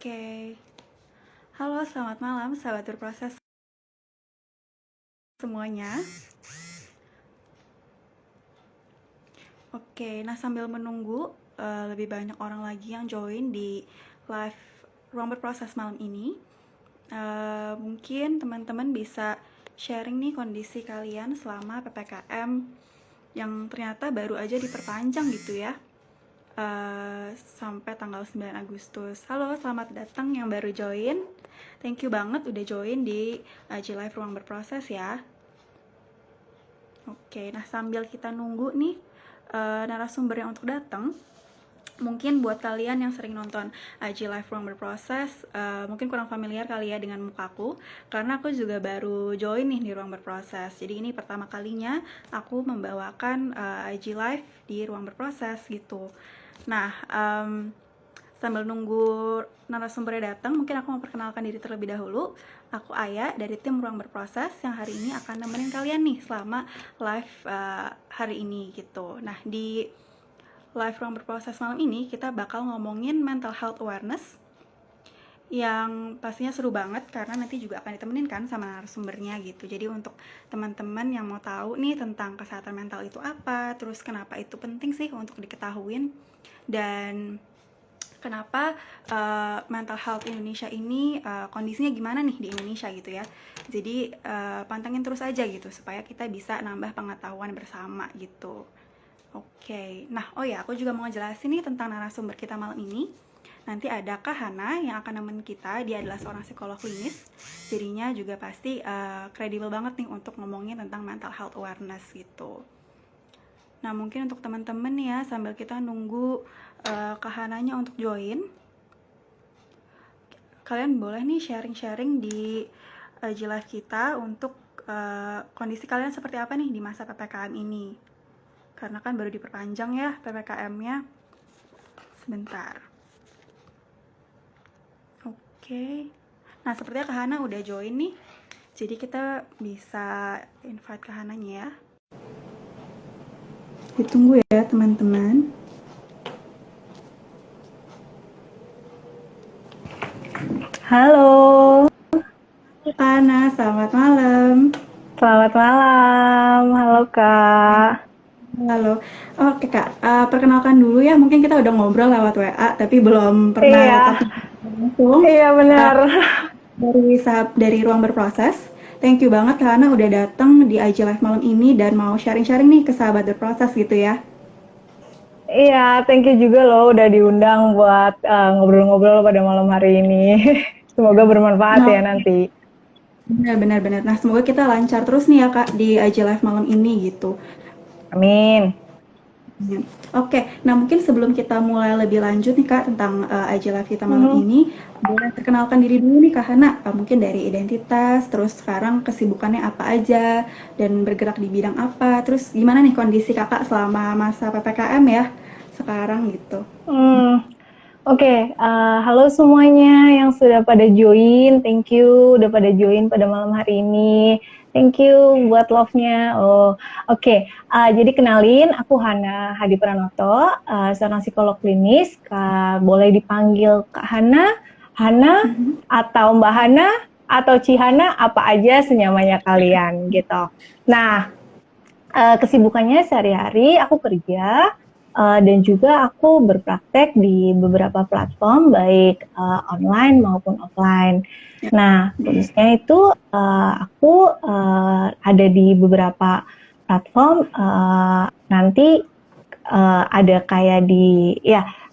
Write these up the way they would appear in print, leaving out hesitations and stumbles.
Oke, halo selamat malam sahabat berproses semuanya. Oke, nah sambil menunggu lebih banyak orang lagi yang join di live ruang berproses malam ini, mungkin teman-teman bisa sharing nih kondisi kalian selama PPKM yang ternyata baru aja diperpanjang gitu ya. Sampai tanggal 9 Agustus. Halo, selamat datang yang baru join. Thank you banget udah join di IG Live Ruang Berproses ya. Oke, nah sambil kita nunggu nih narasumber yang untuk datang, mungkin buat kalian yang sering nonton IG Live Ruang Berproses, mungkin kurang familiar kali ya dengan mukaku, karena aku juga baru join nih di Ruang Berproses. Jadi ini pertama kalinya aku membawakan IG Live di Ruang Berproses gitu. Nah, sambil nunggu narasumbernya datang, mungkin aku memperkenalkan diri terlebih dahulu. Aku Aya dari tim Ruang Berproses yang hari ini akan nemenin kalian nih selama live hari ini gitu. Nah, di live Ruang Berproses malam ini kita bakal ngomongin mental health awareness yang pastinya seru banget karena nanti juga akan ditemenin kan sama narasumbernya gitu. Jadi untuk teman-teman yang mau tahu nih tentang kesehatan mental itu apa, terus kenapa itu penting sih untuk diketahuin, dan kenapa mental health Indonesia ini kondisinya gimana nih di Indonesia gitu ya. Jadi pantengin terus aja gitu supaya kita bisa nambah pengetahuan bersama gitu. Oke, nah aku juga mau ngejelasin nih tentang narasumber kita malam ini. Nanti ada Kak Hana yang akan nemenin kita. Dia adalah seorang psikolog klinis, jadinya juga pasti kredibel banget nih untuk ngomongin tentang mental health awareness gitu. Nah mungkin untuk teman-teman nih ya, sambil kita nunggu Kak Hananya untuk join, kalian boleh nih sharing-sharing di IG Live kita untuk kondisi kalian seperti apa nih di masa PPKM ini. Karena kan baru diperpanjang ya PPKM-nya. Sebentar. Oke. Nah, sepertinya Kak Hana udah join nih. Jadi kita bisa invite Kak Hananya ya. Ditunggu ya teman-teman. Halo. Kak Hana, selamat malam. Selamat malam. Halo Kak. Halo. Oke Kak, perkenalkan dulu ya. Mungkin kita udah ngobrol lewat WA, tapi belum pernah Iya. langsung. Iya benar. Dari Ruang Berproses. Thank you banget Kak Hana udah datang di IG Live malam ini dan mau sharing-sharing nih ke sahabat berproses gitu ya. Iya, thank you juga loh udah diundang buat ngobrol-ngobrol pada malam hari ini. Semoga bermanfaat ya nanti. Benar. Nah, semoga kita lancar terus nih ya Kak di IG Live malam ini gitu. Amin. Oke, nah mungkin sebelum kita mulai lebih lanjut nih Kak tentang IG Live kita malam ini, boleh perkenalkan diri dulu nih Kak Hana, mungkin dari identitas, terus sekarang kesibukannya apa aja, dan bergerak di bidang apa, terus gimana nih kondisi Kakak selama masa PPKM ya sekarang gitu. Oke, halo semuanya yang sudah pada join, thank you udah pada join pada malam hari ini. Thank you buat love-nya. Oke. Jadi kenalin, aku Hana Hadi Pranoto, seorang psikolog klinis. Boleh dipanggil Kak Hana, atau Mbak Hana, atau Cihana, apa aja senyamannya kalian gitu. Nah, kesibukannya sehari-hari aku kerja, dan juga aku berpraktek di beberapa platform baik online maupun offline. Nah, khususnya itu aku ada di beberapa platform, nanti ada kayak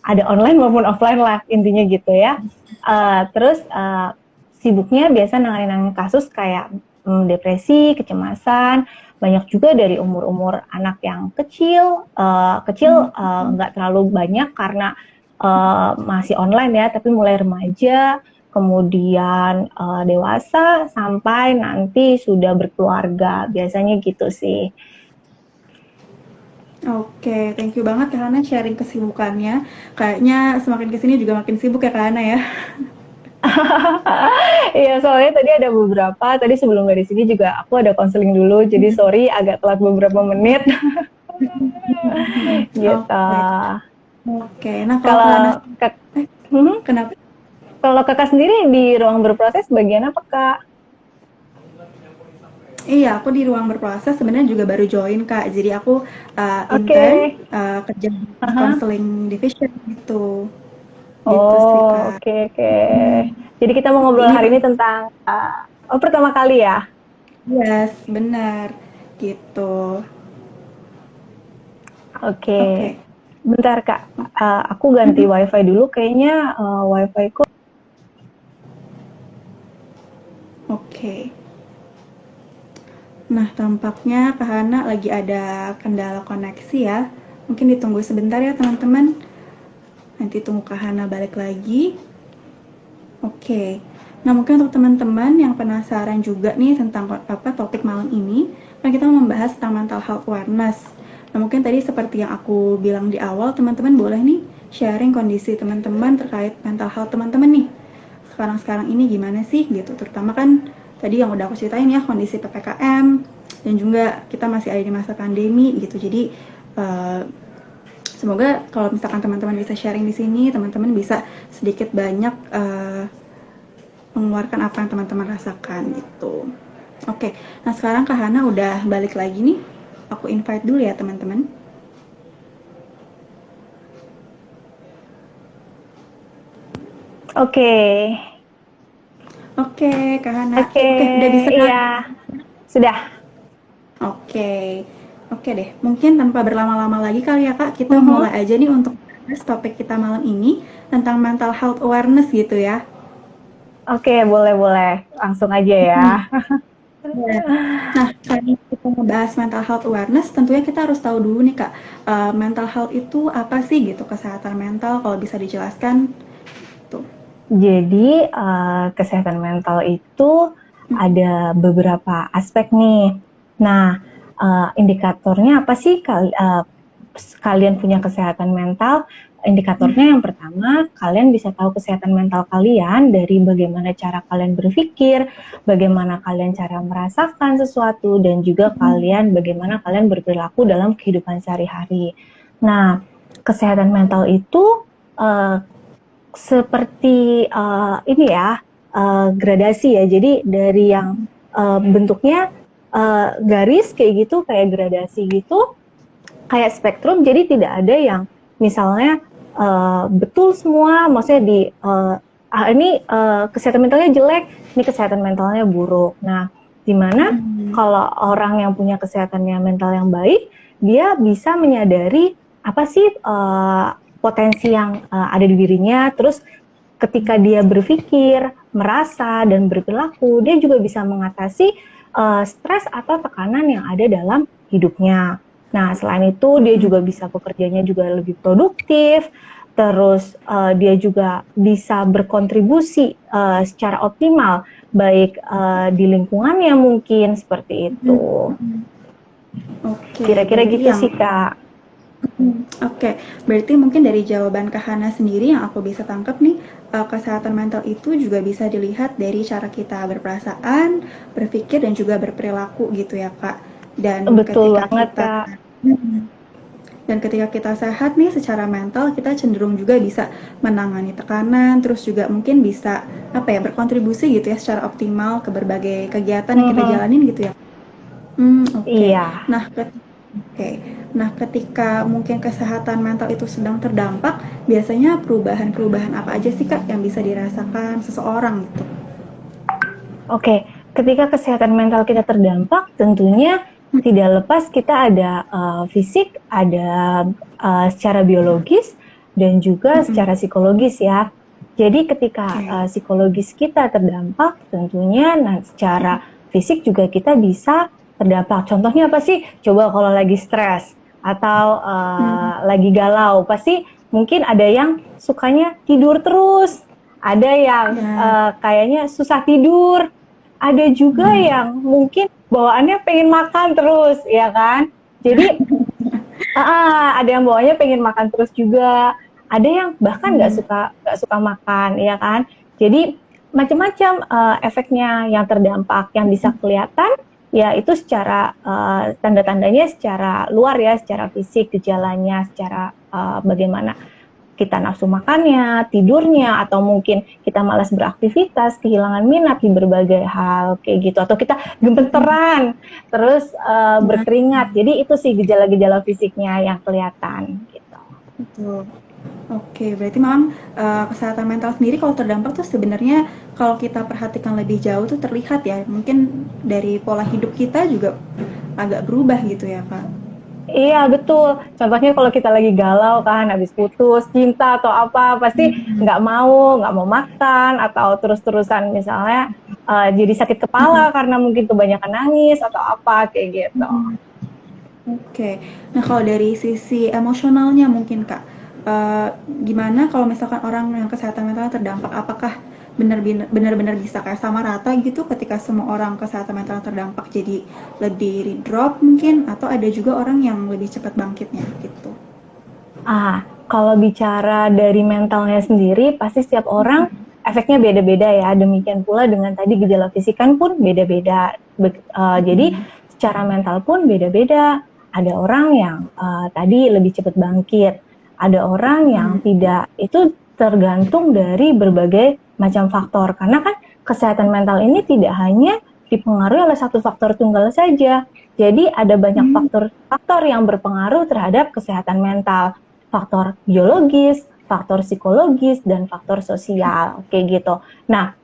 ada online maupun offline lah intinya gitu ya. Terus sibuknya biasa nanganin kasus kayak depresi, kecemasan. Banyak juga dari umur-umur anak yang kecil nggak terlalu banyak karena masih online ya, tapi mulai remaja, kemudian dewasa, sampai nanti sudah berkeluarga, biasanya gitu sih. Oke, thank you banget Kak Hana sharing kesibukannya. Kayaknya semakin kesini juga makin sibuk ya Kak Hana ya. Iya, soalnya tadi ada beberapa, tadi sebelum dari sini juga aku ada konseling dulu, jadi sorry agak telat beberapa menit. Gitu. Oke, nah kalau Kalau Kak Hana, kenapa? Kalau kakak sendiri di ruang berproses bagian apa kak? Iya, aku di ruang berproses sebenarnya juga baru join Kak. Jadi aku Oke. intern kerja di Aha. counseling division gitu. Gitu sih Oh, Kak. oke oke. Jadi kita mau Jadi ngobrol ini hari ini tentang oh pertama kali ya. yes, benar. Gitu. Oke. Oke. Bentar kak, aku ganti Mhm. wifi dulu. Kayaknya wifi ku. Oke. Nah, tampaknya Kak Hana lagi ada kendala koneksi ya. Mungkin ditunggu sebentar ya teman-teman. Nanti tunggu Kak Hana balik lagi. Oke. Nah, mungkin untuk teman-teman yang penasaran juga nih tentang apa topik malam ini, kan kita mau membahas tentang mental health awareness. Nah, mungkin tadi seperti yang aku bilang di awal, teman-teman boleh nih sharing kondisi teman-teman terkait mental health teman-teman nih. Sekarang-sekarang ini gimana sih gitu. Terutama kan tadi yang udah aku ceritain ya kondisi PPKM dan juga kita masih ada di masa pandemi gitu. Jadi uh, semoga kalau misalkan teman-teman bisa sharing di sini, teman-teman bisa sedikit banyak mengeluarkan apa yang teman-teman rasakan gitu. Oke, nah sekarang Kak Hana udah balik lagi nih. Aku invite dulu ya teman-teman. Oke. Oke, Kak Hana. Oke, Oke, udah bisa iya. kan? Sudah. Oke. Oke deh, mungkin tanpa berlama-lama lagi kali ya Kak, kita Mhm. mulai aja nih untuk bahas topik kita malam ini tentang mental health awareness gitu ya. Oke, boleh-boleh. Langsung aja ya. Hmm. Ya. Nah, kalau kita membahas mental health awareness, tentunya kita harus tahu dulu nih Kak, mental health itu apa sih gitu, kesehatan mental kalau bisa dijelaskan tuh. Jadi, kesehatan mental itu ada beberapa aspek nih. Nah, indikatornya apa sih kalian punya kesehatan mental? Indikatornya yang pertama, kalian bisa tahu kesehatan mental kalian dari bagaimana cara kalian berpikir, bagaimana kalian cara merasakan sesuatu, dan juga bagaimana kalian berperilaku dalam kehidupan sehari-hari. Nah, kesehatan mental itu uh, seperti ini ya, gradasi ya. Jadi dari yang bentuknya garis kayak gitu, kayak gradasi gitu, kayak spektrum. Jadi tidak ada yang misalnya betul semua, maksudnya ini kesehatan mentalnya jelek, ini kesehatan mentalnya buruk. Nah, dimana kalau orang yang punya kesehatannya mental yang baik, dia bisa menyadari apa sih potensi yang ada di dirinya, terus ketika dia berpikir, merasa, dan berperilaku, dia juga bisa mengatasi stres atau tekanan yang ada dalam hidupnya. Nah, selain itu dia juga bisa bekerjanya juga lebih produktif, terus dia juga bisa berkontribusi secara optimal, baik di lingkungannya mungkin seperti itu. Oke, Kira-kira berarti gitu yang sih, Kak. Oke, berarti mungkin dari jawaban Kak Hana sendiri yang aku bisa tangkap nih, kesehatan mental itu juga bisa dilihat dari cara kita berperasaan, berpikir, dan juga berperilaku gitu ya Kak. Dan Betul ketika banget, kita Kak. dan ketika kita sehat nih secara mental, kita cenderung juga bisa menangani tekanan, terus juga mungkin bisa apa ya berkontribusi gitu ya secara optimal ke berbagai kegiatan yang kita jalanin gitu ya. Oke. Iya. Nah, oke. Nah, ketika mungkin kesehatan mental itu sedang terdampak, biasanya perubahan-perubahan apa aja sih Kak yang bisa dirasakan seseorang gitu? Oke, ketika kesehatan mental kita terdampak, tentunya tidak lepas kita ada fisik, ada secara biologis, dan juga secara psikologis ya. Jadi ketika Oke. psikologis kita terdampak, tentunya secara fisik juga kita bisa terdampak. Contohnya apa sih? Coba kalau lagi stres atau Hmm. lagi galau, pasti mungkin ada yang sukanya tidur terus, ada yang Ya. kayaknya susah tidur, ada juga yang mungkin bawaannya pengen makan terus, ya kan? Jadi ada yang bawaannya pengen makan terus juga, ada yang bahkan nggak suka makan, ya kan? Jadi macam-macam efeknya yang terdampak, yang bisa kelihatan ya itu secara tanda-tandanya secara luar ya, secara fisik gejalanya, secara bagaimana. kita nafsu makannya, tidurnya, atau mungkin kita malas beraktivitas, kehilangan minat di berbagai hal kayak gitu, atau kita gemeteran, terus berkeringat. Jadi itu sih gejala-gejala fisiknya yang kelihatan gitu. Betul. Oke, berarti memang kesehatan mental sendiri kalau terdampak tuh sebenarnya kalau kita perhatikan lebih jauh tuh terlihat ya, mungkin dari pola hidup kita juga agak berubah gitu ya, Kak. Iya betul. Contohnya kalau kita lagi galau kan, habis putus cinta atau apa, pasti nggak mau makan atau terus-terusan misalnya jadi sakit kepala karena mungkin kebanyakan nangis atau apa kayak gitu. Oke. Nah, kalau dari sisi emosionalnya mungkin Kak, gimana kalau misalkan orang yang kesehatan mentalnya terdampak, apakah benar-benar bisa kayak sama rata gitu ketika semua orang kesehatan mental terdampak jadi lebih drop mungkin, atau ada juga orang yang lebih cepat bangkitnya gitu? Kalau bicara dari mentalnya sendiri, pasti setiap orang efeknya beda-beda ya. Demikian pula dengan tadi gejala fisik kan pun beda-beda. Jadi secara mental pun beda-beda. Ada orang yang tadi lebih cepat bangkit, ada orang yang tidak. Itu tergantung dari berbagai macam faktor. Karena kan kesehatan mental ini tidak hanya dipengaruhi oleh satu faktor tunggal saja. Jadi ada banyak faktor yang berpengaruh terhadap kesehatan mental. Faktor biologis, faktor psikologis, dan faktor sosial, kayak gitu. Nah,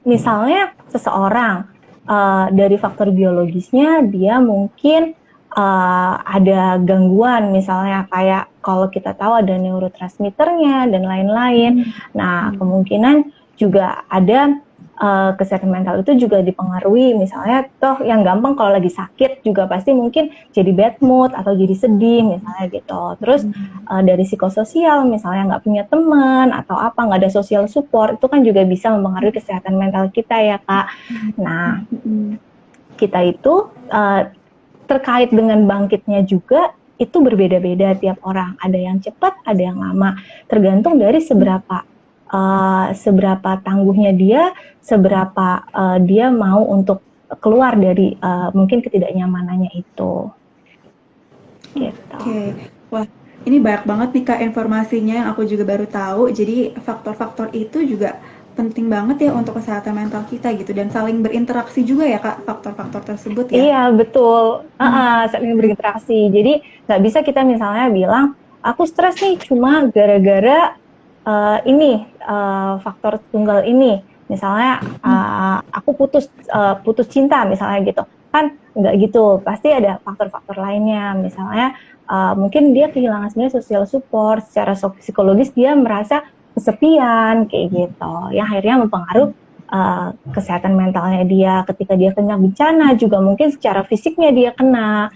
misalnya seseorang dari faktor biologisnya dia mungkin ada gangguan, misalnya kayak kalau kita tahu ada neurotransmitternya dan lain-lain. Nah, kemungkinan juga ada kesehatan mental itu juga dipengaruhi, misalnya toh yang gampang kalau lagi sakit juga pasti mungkin jadi bad mood atau jadi sedih misalnya gitu. Terus dari psikososial, misalnya nggak punya teman atau apa, nggak ada social support, itu kan juga bisa mempengaruhi kesehatan mental kita ya Kak. Nah, kita itu terkait dengan bangkitnya juga itu berbeda-beda tiap orang. Ada yang cepat, ada yang lama. Tergantung dari seberapa tangguhnya dia, seberapa dia mau untuk keluar dari mungkin ketidaknyamanannya itu. Gitu. Oke. Wah, ini banyak banget nih Kak informasinya yang aku juga baru tahu. Jadi faktor-faktor itu juga penting banget ya untuk kesehatan mental kita gitu, dan saling berinteraksi juga ya Kak faktor-faktor tersebut ya. Iya betul, saling berinteraksi. Jadi nggak bisa kita misalnya bilang aku stres nih cuma gara-gara ini faktor tunggal ini. Misalnya aku putus cinta misalnya gitu, kan nggak gitu. Pasti ada faktor-faktor lainnya. Misalnya mungkin dia kehilangan sebenarnya social support, secara psikologis dia merasa kesepian kayak gitu, yang akhirnya mempengaruhi kesehatan mentalnya dia. Ketika dia kena bencana juga mungkin secara fisiknya dia kena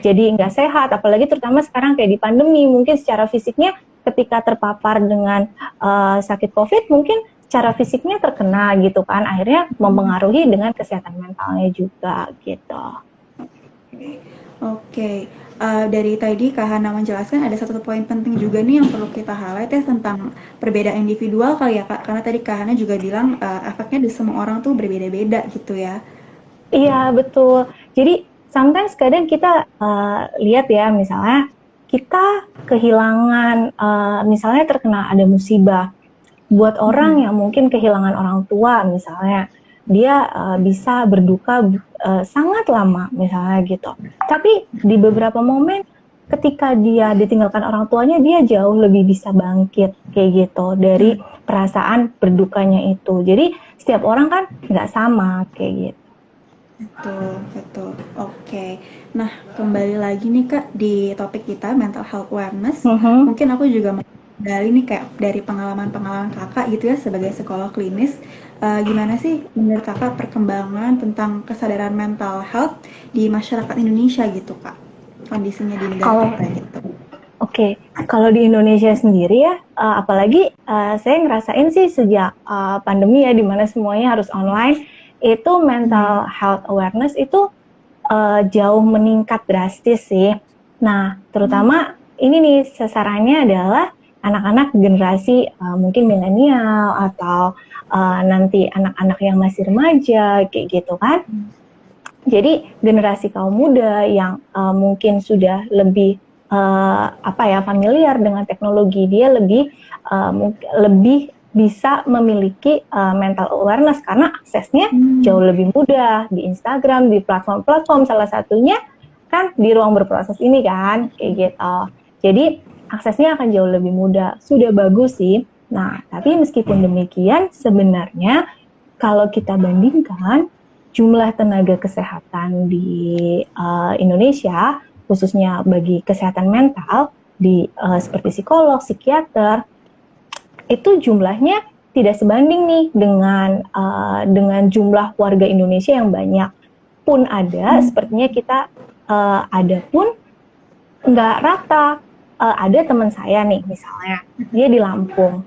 jadi nggak sehat, apalagi terutama sekarang kayak di pandemi, mungkin secara fisiknya ketika terpapar dengan sakit COVID mungkin secara fisiknya terkena gitu kan, akhirnya mempengaruhi dengan kesehatan mentalnya juga gitu. Oke. Dari tadi Kak Hana menjelaskan ada satu poin penting juga nih yang perlu kita highlight ya, tentang perbedaan individual kali ya Kak, karena tadi Kak Hana juga bilang efeknya di semua orang tuh berbeda-beda gitu ya. Iya betul, jadi sometimes kadang kita lihat ya, misalnya kita kehilangan, misalnya terkena ada musibah, buat orang yang mungkin kehilangan orang tua misalnya, dia bisa berduka sangat lama misalnya gitu. Tapi di beberapa momen ketika dia ditinggalkan orang tuanya, dia jauh lebih bisa bangkit kayak gitu dari perasaan berdukanya itu. Jadi setiap orang kan nggak sama kayak gitu. Betul. Oke. Nah, kembali lagi nih Kak di topik kita mental health awareness. Mungkin aku juga mau gali nih kayak dari pengalaman-pengalaman Kakak gitu ya sebagai psikolog klinis. Gimana sih menurut Kakak perkembangan tentang kesadaran mental health di masyarakat Indonesia gitu Kak? Kondisinya di negara kita gitu. Oke, kalau di Indonesia sendiri ya, apalagi saya ngerasain sih sejak pandemi ya, dimana semuanya harus online, itu mental health awareness itu jauh meningkat drastis sih. Nah, terutama ini nih sasarannya adalah anak-anak generasi mungkin milenial atau nanti anak-anak yang masih remaja kayak gitu kan. Jadi generasi kaum muda yang mungkin sudah lebih familiar dengan teknologi, dia lebih bisa memiliki mental awareness karena aksesnya jauh lebih mudah di Instagram, di platform-platform, salah satunya kan di ruang berproses ini kan, kayak gitu. Jadi aksesnya akan jauh lebih mudah. Sudah bagus sih. Nah, tapi meskipun demikian sebenarnya kalau kita bandingkan jumlah tenaga kesehatan di Indonesia, khususnya bagi kesehatan mental, seperti psikolog, psikiater, itu jumlahnya tidak sebanding nih dengan jumlah warga Indonesia yang banyak. Pun ada, sepertinya kita ada pun nggak rata. Ada teman saya nih misalnya, dia di Lampung,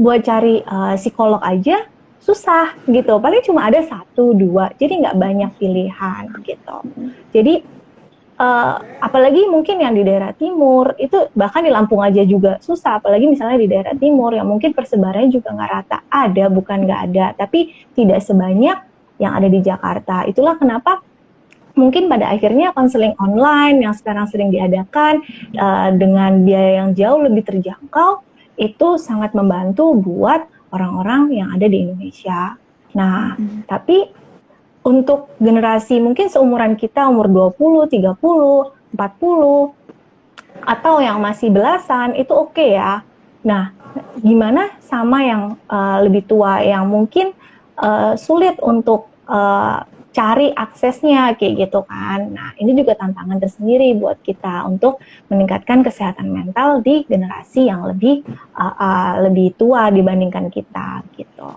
buat cari psikolog aja susah gitu, paling cuma ada 1-2, jadi nggak banyak pilihan gitu. Jadi apalagi mungkin yang di daerah timur, itu bahkan di Lampung aja juga susah, apalagi misalnya di daerah timur yang mungkin persebarannya juga nggak rata. Ada, bukan nggak ada, tapi tidak sebanyak yang ada di Jakarta. Itulah kenapa mungkin pada akhirnya konseling online yang sekarang sering diadakan dengan biaya yang jauh lebih terjangkau, itu sangat membantu buat orang-orang yang ada di Indonesia. Nah, tapi untuk generasi mungkin seumuran kita, umur 20, 30, 40, atau yang masih belasan, itu oke ya. Nah, gimana sama yang lebih tua, yang mungkin sulit untuk cari aksesnya, kayak gitu kan. Nah, ini juga tantangan tersendiri buat kita untuk meningkatkan kesehatan mental di generasi yang lebih tua dibandingkan kita, gitu.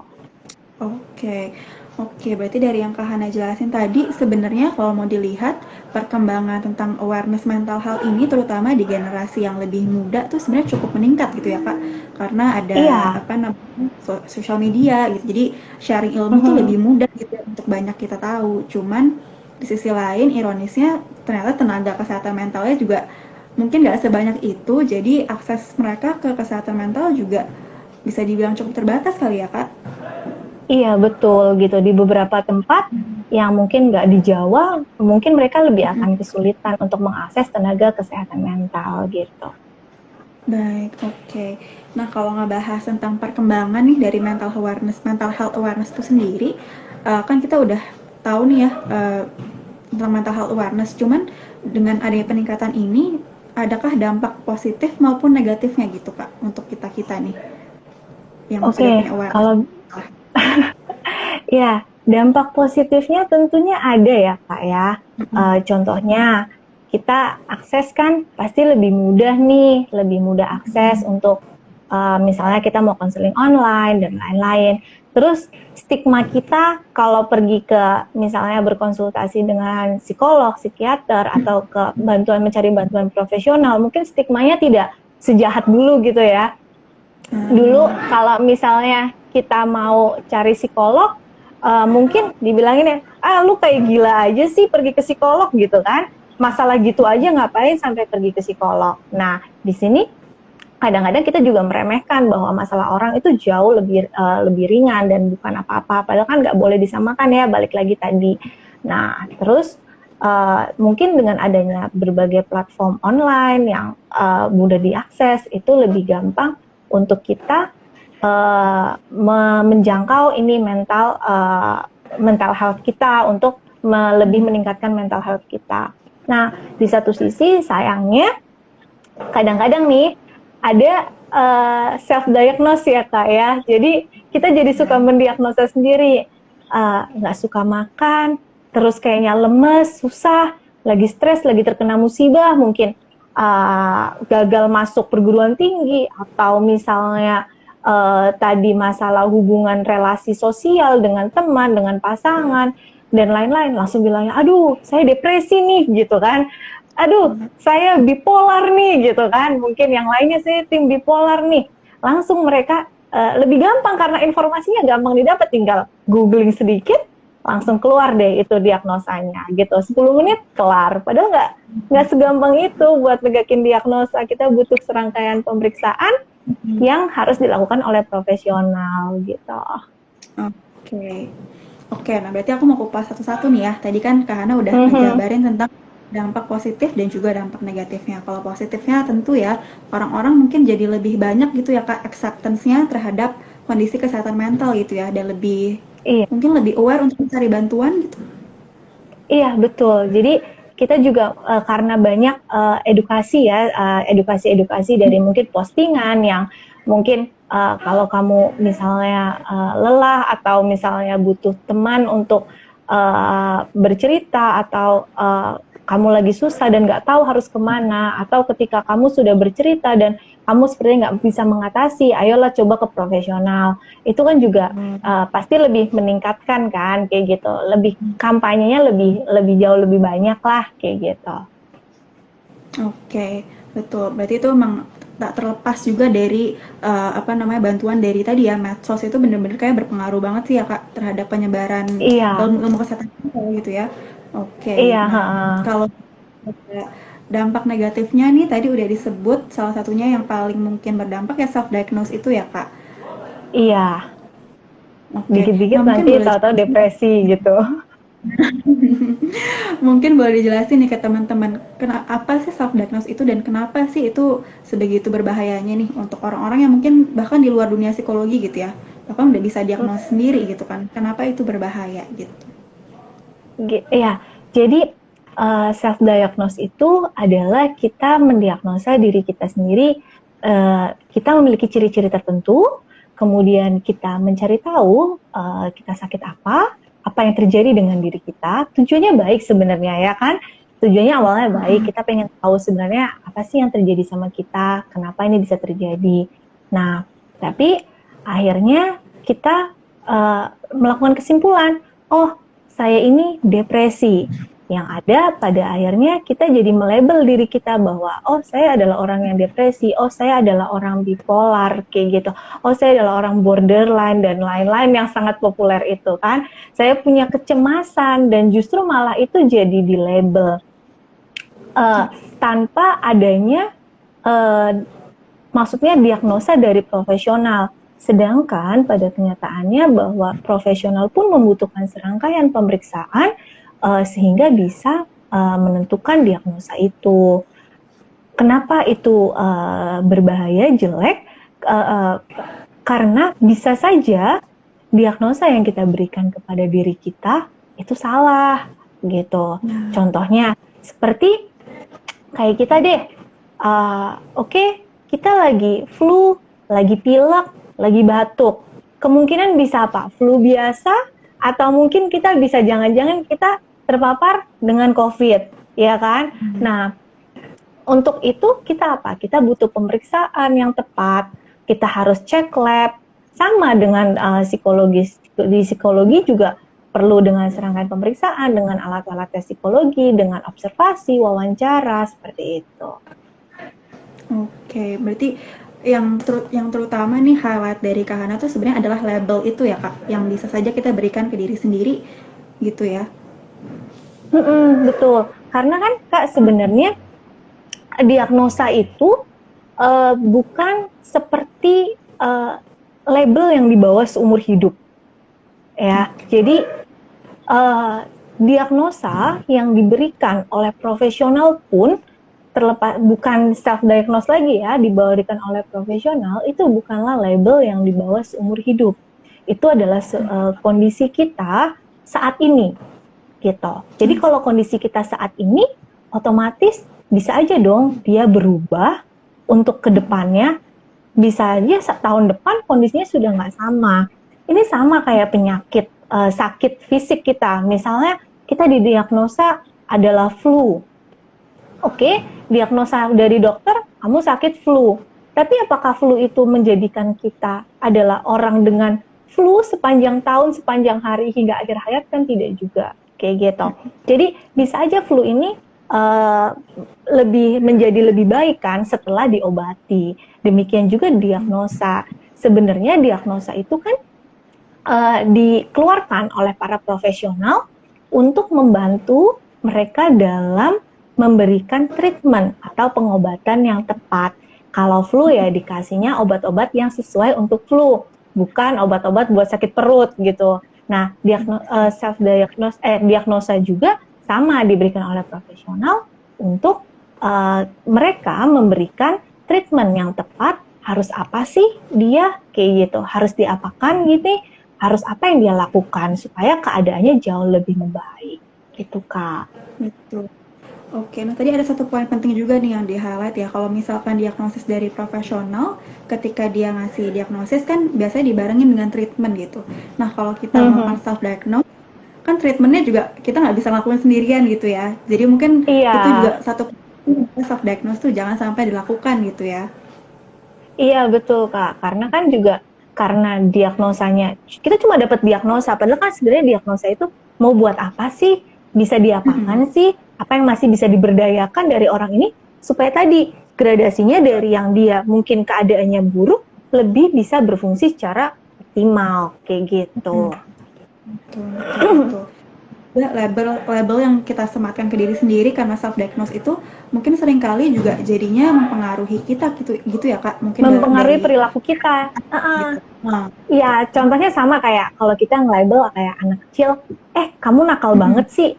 Oke, berarti dari yang Kak Hana jelasin tadi, sebenarnya kalau mau dilihat perkembangan tentang awareness mental health ini, terutama di generasi yang lebih muda tuh sebenarnya cukup meningkat gitu ya Kak, karena ada sosial media gitu, jadi sharing ilmu tuh lebih mudah gitu untuk banyak kita tahu. Cuman di sisi lain, ironisnya ternyata tenaga kesehatan mentalnya juga mungkin nggak sebanyak itu, jadi akses mereka ke kesehatan mental juga bisa dibilang cukup terbatas kali ya Kak? Iya, betul gitu. Di beberapa tempat yang mungkin nggak di Jawa, mungkin mereka lebih akan kesulitan untuk mengakses tenaga kesehatan mental gitu. Baik, oke. Nah, kalau ngebahas tentang perkembangan nih dari mental health awareness itu sendiri, kan kita udah tahu nih ya tentang mental health awareness. Cuman dengan adanya peningkatan ini, adakah dampak positif maupun negatifnya gitu Kak untuk kita nih yang sudah punya awareness? Ya, dampak positifnya tentunya ada ya Kak ya. Contohnya kita akses kan pasti lebih mudah nih, lebih mudah akses untuk misalnya kita mau konseling online dan lain-lain. Terus stigma kita kalau pergi ke misalnya berkonsultasi dengan psikolog, psikiater atau mencari bantuan profesional, mungkin stigmanya tidak sejahat dulu gitu ya. Dulu kalau misalnya kita mau cari psikolog, mungkin dibilangin ya, lu kayak gila aja sih pergi ke psikolog gitu kan, masalah gitu aja ngapain sampai pergi ke psikolog. Nah, di sini kadang-kadang kita juga meremehkan bahwa masalah orang itu jauh lebih ringan dan bukan apa-apa, padahal kan nggak boleh disamakan ya, balik lagi tadi. Nah, terus mungkin dengan adanya berbagai platform online yang mudah diakses, itu lebih gampang untuk kita menjangkau ini mental health kita, untuk lebih meningkatkan mental health kita. Nah, di satu sisi sayangnya kadang-kadang nih ada self diagnose ya Kak ya. Jadi kita jadi suka mendiagnosa sendiri, nggak suka makan, terus kayaknya lemes, susah, lagi stres, lagi terkena musibah, mungkin gagal masuk perguruan tinggi, atau misalnya tadi masalah hubungan relasi sosial dengan teman, dengan pasangan, dan lain-lain, langsung bilangnya, aduh saya depresi nih gitu kan, aduh saya bipolar nih gitu kan, mungkin yang lainnya saya tim bipolar nih. Langsung mereka lebih gampang karena informasinya gampang didapat, tinggal googling sedikit, langsung keluar deh itu diagnosanya gitu, 10 menit kelar. Padahal nggak segampang itu buat negakin diagnosa, kita butuh serangkaian pemeriksaan yang harus dilakukan oleh profesional gitu. Oke, nah berarti aku mau kupas satu-satu nih ya. Tadi kan Kak Hana udah ngejabarin tentang dampak positif dan juga dampak negatifnya. Kalau positifnya tentu ya, orang-orang mungkin jadi lebih banyak gitu ya Kak, acceptance-nya terhadap kondisi kesehatan mental gitu ya, dan lebih Iya. mungkin lebih aware untuk mencari bantuan gitu. Iya, betul. Jadi kita juga karena banyak edukasi ya, edukasi-edukasi dari mungkin postingan yang mungkin kalau kamu misalnya lelah atau misalnya butuh teman untuk bercerita atau kamu lagi susah dan nggak tahu harus kemana, atau ketika kamu sudah bercerita dan kamu sepertinya nggak bisa mengatasi, ayolah coba ke profesional. Itu kan juga pasti lebih meningkatkan kan, kayak gitu. Lebih kampanyenya lebih jauh lebih banyak lah kayak gitu. Oke, betul. Berarti itu memang tak terlepas juga dari apa namanya bantuan dari tadi ya, medsos itu bener-bener kayak berpengaruh banget sih ya Kak terhadap penyebaran Iya, ilmu-ilmu kesehatan mental gitu ya. Oke, iya, nah kalau dampak negatifnya nih tadi udah disebut salah satunya yang paling mungkin berdampak ya self diagnose itu ya Kak. iya. Oke, Dikit-dikit nah mungkin nanti boleh tahu-tahu depresi gitu. mungkin boleh dijelasin nih ke teman-teman, apa sih self diagnose itu dan kenapa sih itu sebegitu berbahayanya nih untuk orang-orang yang mungkin bahkan di luar dunia psikologi gitu ya, bahkan udah bisa diagnosis sendiri gitu kan, kenapa itu berbahaya gitu. Ya, jadi self diagnose itu adalah kita mendiagnosa diri kita sendiri. Kita memiliki ciri-ciri tertentu, kemudian kita mencari tahu kita sakit apa yang terjadi dengan diri kita. Tujuannya baik sebenarnya ya kan. Tujuannya awalnya baik, kita pengen tahu sebenarnya apa sih yang terjadi sama kita, kenapa ini bisa terjadi. Nah, tapi akhirnya kita melakukan kesimpulan, oh saya ini depresi. Yang ada pada akhirnya kita jadi melabel diri kita bahwa oh saya adalah orang yang depresi, oh saya adalah orang bipolar kayak gitu, oh saya adalah orang borderline dan lain-lain yang sangat populer itu kan. Saya punya kecemasan dan justru malah itu jadi di label tanpa adanya maksudnya diagnosa dari profesional. Sedangkan pada kenyataannya bahwa profesional pun membutuhkan serangkaian pemeriksaan sehingga bisa menentukan diagnosa itu. Kenapa itu berbahaya, jelek? Karena bisa saja diagnosa yang kita berikan kepada diri kita itu salah gitu. Contohnya seperti kayak kita deh, oke, kita lagi flu, lagi pilek, lagi batuk. Kemungkinan bisa apa? Flu biasa, atau mungkin kita bisa jangan-jangan kita terpapar dengan COVID, ya kan? Nah, untuk itu kita apa? Kita butuh pemeriksaan yang tepat. Kita harus cek lab. Sama dengan psikologis. Di psikologi juga perlu dengan serangkaian pemeriksaan, dengan alat-alat tes psikologi, dengan observasi, wawancara, seperti itu. Oke, berarti yang terutama nih highlight dari Kak Hana tuh sebenarnya adalah label itu ya Kak, yang bisa saja kita berikan ke diri sendiri gitu ya. Betul, karena kan Kak sebenarnya diagnosa itu bukan seperti label yang dibawa seumur hidup, ya. Jadi diagnosa yang diberikan oleh profesional pun terlepas bukan self diagnose lagi ya, diberikan oleh profesional itu bukanlah label yang dibawa seumur hidup. Itu adalah kondisi kita saat ini gitu. Jadi kalau kondisi kita saat ini otomatis bisa aja dong dia berubah untuk kedepannya, bisa aja tahun depan kondisinya sudah nggak sama. Ini sama kayak penyakit sakit fisik kita. Misalnya kita didiagnosa adalah flu. Oke, diagnosa dari dokter, kamu sakit flu. Tapi apakah flu itu menjadikan kita adalah orang dengan flu sepanjang tahun, sepanjang hari hingga akhir hayat? Kan tidak juga. Kayak gitu. Jadi bisa aja flu ini menjadi lebih baik kan setelah diobati. Demikian juga diagnosa. Sebenarnya diagnosa itu kan dikeluarkan oleh para profesional untuk membantu mereka dalam memberikan treatment atau pengobatan yang tepat. Kalau flu ya dikasihnya obat-obat yang sesuai untuk flu, bukan obat-obat buat sakit perut gitu. Nah, diagnosa juga sama diberikan oleh profesional untuk mereka memberikan treatment yang tepat. Harus apa sih dia kayak gitu, harus diapakan gitu, harus apa yang dia lakukan supaya keadaannya jauh lebih membaik gitu Kak. Betul. Oke, nah tadi ada satu poin penting juga nih yang di-highlight ya, kalau misalkan diagnosis dari profesional, ketika dia ngasih diagnosis kan biasanya dibarengin dengan treatment gitu. Nah kalau kita melakukan self-diagnose, kan treatmentnya juga kita nggak bisa ngelakuin sendirian gitu ya. Jadi mungkin itu Iya, juga satu self-diagnose tuh jangan sampai dilakukan gitu ya. iya betul Kak, karena kan juga karena diagnosanya, kita cuma dapat diagnosa, padahal kan sebenarnya diagnosa itu mau buat apa sih, bisa diapakan sih, apa yang masih bisa diberdayakan dari orang ini, supaya tadi gradasinya dari yang dia mungkin keadaannya buruk, lebih bisa berfungsi secara optimal, kayak gitu. Betul, betul, betul. Ya, label yang kita sematkan ke diri sendiri karena self diagnose itu mungkin seringkali juga jadinya mempengaruhi kita gitu gitu ya Kak, mungkin Mempengaruhi dari perilaku kita. gitu. Nah, Ya, contohnya sama kayak kalau kita nge-label kayak anak kecil, kamu nakal banget sih.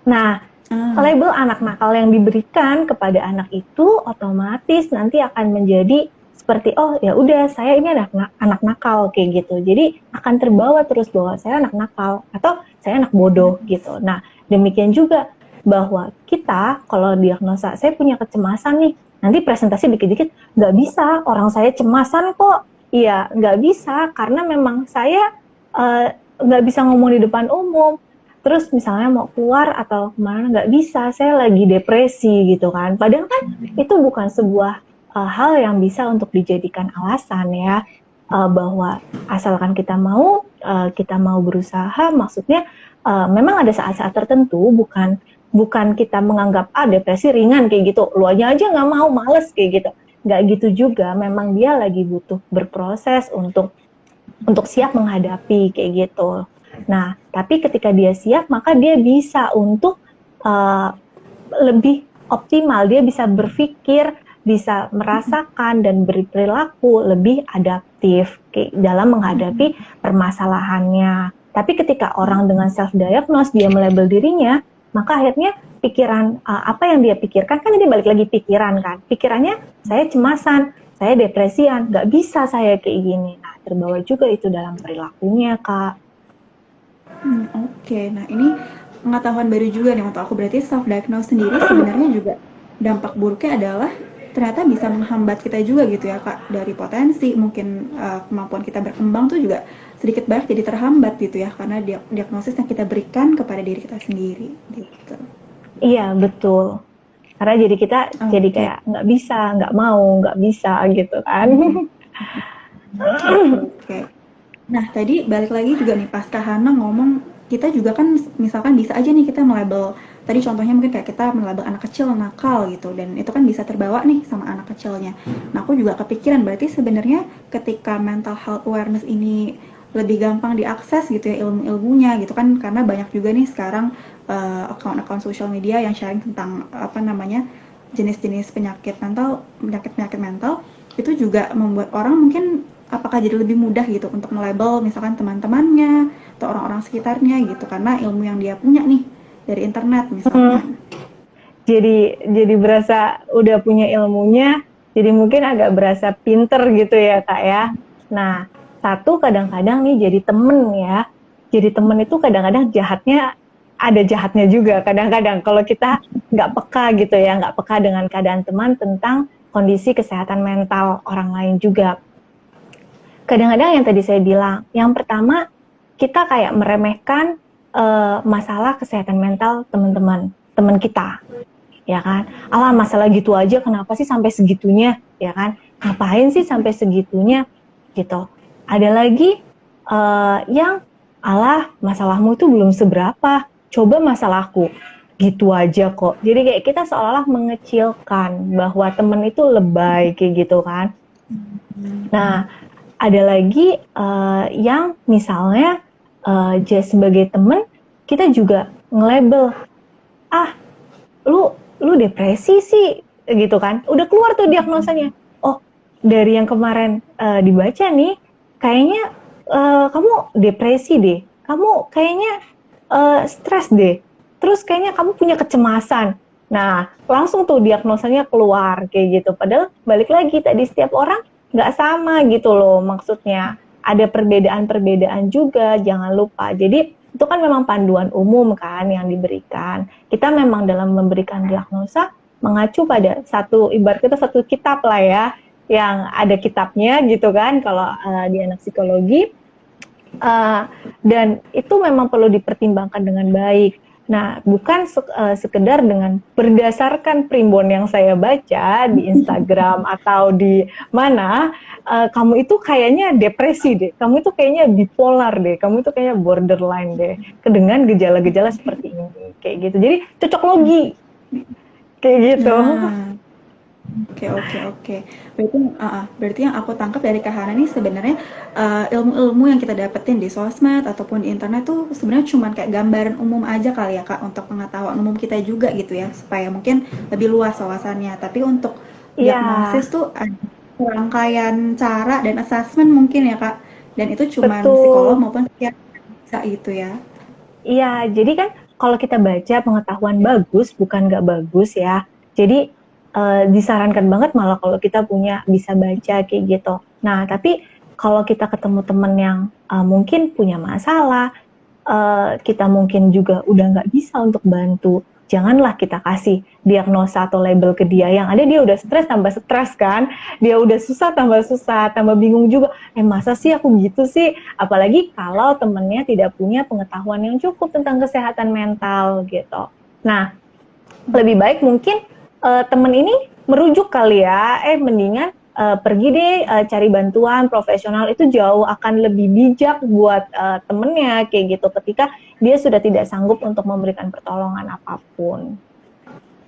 Nah, ah, label anak nakal yang diberikan kepada anak itu otomatis nanti akan menjadi seperti oh ya udah saya ini anak nakal kayak gitu. Jadi akan terbawa terus bahwa saya anak nakal atau saya anak bodoh gitu. Nah, demikian juga bahwa kita kalau diagnosa saya punya kecemasan nih, nanti presentasi dikit-dikit nggak bisa, orang saya cemasan kok. Iya, nggak bisa karena memang saya nggak bisa ngomong di depan umum. Terus misalnya mau keluar atau kemana nggak bisa, saya lagi depresi gitu kan. Padahal kan itu bukan sebuah hal yang bisa untuk dijadikan alasan ya, bahwa asalkan kita mau berusaha, maksudnya memang ada saat-saat tertentu, bukan kita menganggap depresi ringan kayak gitu, lu aja nggak mau, males kayak gitu. Nggak gitu juga, memang dia lagi butuh berproses untuk siap menghadapi kayak gitu. Nah, tapi ketika dia siap, maka dia bisa untuk uh, lebih optimal, dia bisa berpikir, bisa merasakan dan berperilaku lebih adaptif dalam menghadapi permasalahannya. Tapi ketika orang dengan self diagnose dia melabel dirinya, maka akhirnya pikiran apa yang dia pikirkan kan jadi balik lagi pikiran kan. Pikirannya saya cemasan, saya depresian, nggak bisa saya kayak gini. Nah, terbawa juga itu dalam perilakunya, Kak. oke. Nah, ini pengetahuan baru juga nih untuk aku. Berarti self diagnose sendiri sebenarnya juga dampak buruknya adalah ternyata bisa menghambat kita juga gitu ya Kak, dari potensi mungkin kemampuan kita berkembang tuh juga sedikit banyak jadi terhambat gitu ya karena diagnosis yang kita berikan kepada diri kita sendiri gitu. Iya, betul. Karena jadi kita jadi Oke. kayak nggak bisa, nggak mau, nggak bisa gitu kan. Oke. Nah, tadi balik lagi juga nih pas Kak Hana ngomong kita juga kan misalkan bisa aja nih kita melabel tadi contohnya mungkin kayak kita melabel anak kecil nakal gitu dan itu kan bisa terbawa nih sama anak kecilnya. Nah, aku juga kepikiran berarti sebenarnya ketika mental health awareness ini lebih gampang diakses gitu ya ilmu-ilmunya gitu kan karena banyak juga nih sekarang akun-akun sosial media yang sharing tentang apa namanya jenis-jenis penyakit-penyakit mental itu juga membuat orang mungkin apakah jadi lebih mudah gitu untuk melabel misalkan teman-temannya atau orang-orang sekitarnya gitu karena ilmu yang dia punya nih dari internet misalkan. jadi berasa udah punya ilmunya, jadi mungkin agak berasa pinter gitu ya Kak ya. Nah, satu kadang-kadang nih jadi temen ya. Jadi temen itu kadang-kadang ada jahatnya juga kadang-kadang kalau kita nggak peka gitu ya, nggak peka dengan keadaan teman tentang kondisi kesehatan mental orang lain juga. Kadang-kadang yang tadi saya bilang, yang pertama kita kayak meremehkan masalah kesehatan mental teman kita, ya kan? Alah masalah gitu aja, kenapa sih sampai segitunya, ya kan? Ngapain sih sampai segitunya, gitu. Ada lagi yang alah masalahmu itu belum seberapa, coba masalahku, gitu aja kok. Jadi kayak kita seolah-olah mengecilkan bahwa teman itu lebay kayak gitu kan. Nah, ada lagi yang misalnya sebagai teman kita juga nge-label, lu depresi sih gitu kan. Udah keluar tuh diagnosanya. Oh, dari yang kemarin dibaca nih, kayaknya kamu depresi deh. Kamu kayaknya stres deh. terus kayaknya kamu punya kecemasan. Nah, langsung tuh diagnosanya keluar kayak gitu. Padahal balik lagi tadi setiap orang nggak sama gitu loh maksudnya. Ada perbedaan-perbedaan juga, jangan lupa. Jadi itu kan memang panduan umum kan yang diberikan. Kita memang dalam memberikan diagnosa mengacu pada satu, ibarat kita satu kitab lah ya, yang ada kitabnya gitu kan kalau di anak psikologi. Dan itu memang perlu dipertimbangkan dengan baik. Nah, bukan sekedar dengan berdasarkan primbon yang saya baca di Instagram atau di mana, kamu itu kayaknya depresi deh, kamu itu kayaknya bipolar deh, kamu itu kayaknya borderline deh, dengan gejala-gejala seperti ini, kayak gitu. Jadi cocok logi, kayak gitu. Nah, oke. Berarti yang aku tangkap dari Kak Hana nih sebenarnya ilmu-ilmu yang kita dapetin di sosmed ataupun di internet tuh sebenarnya cuma kayak gambaran umum aja kali ya Kak, untuk pengetahuan umum kita juga gitu ya, supaya mungkin lebih luas wawasannya. Tapi untuk Iya, diagnosis tuh ada rangkaian cara dan assessment mungkin ya Kak. Dan itu cuma psikolog betul. maupun psikiater bisa itu ya. Iya, jadi kan kalau kita baca pengetahuan bagus, bukan nggak bagus ya. Jadi disarankan banget malah kalau kita bisa baca kayak gitu. Nah, tapi kalau kita ketemu temen yang mungkin punya masalah, kita mungkin juga udah nggak bisa untuk bantu, janganlah kita kasih diagnosa atau label ke dia. Yang ada dia udah stres tambah stres kan, dia udah susah, tambah bingung juga. Masa sih aku gitu sih? Apalagi kalau temennya tidak punya pengetahuan yang cukup tentang kesehatan mental gitu. Nah, lebih baik mungkin temen ini merujuk kali ya, mendingan pergi deh cari bantuan profesional, itu jauh akan lebih bijak buat temennya kayak gitu ketika dia sudah tidak sanggup untuk memberikan pertolongan apapun.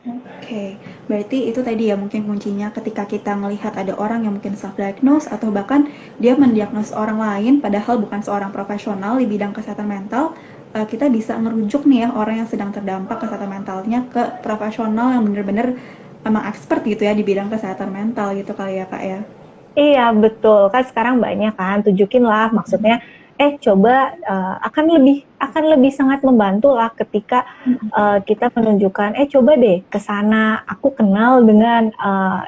Oke, berarti itu tadi ya mungkin kuncinya ketika kita melihat ada orang yang mungkin self-diagnose atau bahkan dia mendiagnos orang lain padahal bukan seorang profesional di bidang kesehatan mental, kita bisa ngerujuk nih ya orang yang sedang terdampak kesehatan mentalnya ke profesional yang benar-benar emang expert gitu ya di bidang kesehatan mental gitu kali ya Kak ya. Iya betul, kan sekarang banyak kan, tunjukin lah maksudnya, coba akan lebih sangat membantu lah ketika kita menunjukkan, coba deh ke sana, aku kenal dengan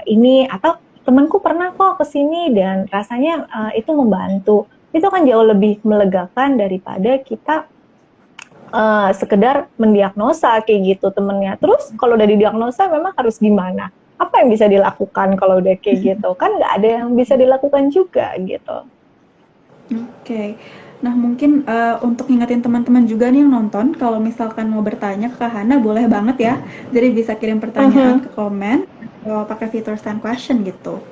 ini, atau temanku pernah kok ke sini dan rasanya itu membantu. Itu kan jauh lebih melegakan daripada kita sekedar mendiagnosa kayak gitu temennya. Terus kalau udah didiagnosa memang harus gimana? Apa yang bisa dilakukan kalau udah kayak gitu? Kan nggak ada yang bisa dilakukan juga gitu. Oke. Nah, mungkin untuk ngingetin teman-teman juga nih yang nonton, kalau misalkan mau bertanya ke Kak Hana, boleh banget ya. Jadi bisa kirim pertanyaan ke komen atau pakai fitur send question gitu.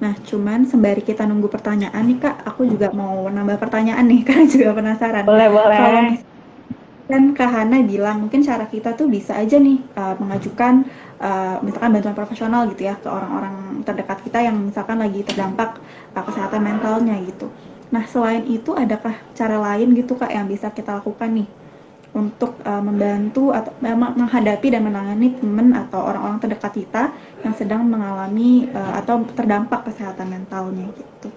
Nah, cuman sembari kita nunggu pertanyaan nih Kak, aku juga mau nambah pertanyaan nih, karena juga penasaran. Boleh, boleh. Kalau kan Kak Hana bilang mungkin cara kita tuh bisa aja nih mengajukan misalkan bantuan profesional gitu ya ke orang-orang terdekat kita yang misalkan lagi terdampak kesehatan mentalnya gitu. Nah, selain itu adakah cara lain gitu Kak yang bisa kita lakukan nih untuk membantu atau menghadapi dan menangani teman atau orang-orang terdekat kita yang sedang mengalami atau terdampak kesehatan mentalnya gitu.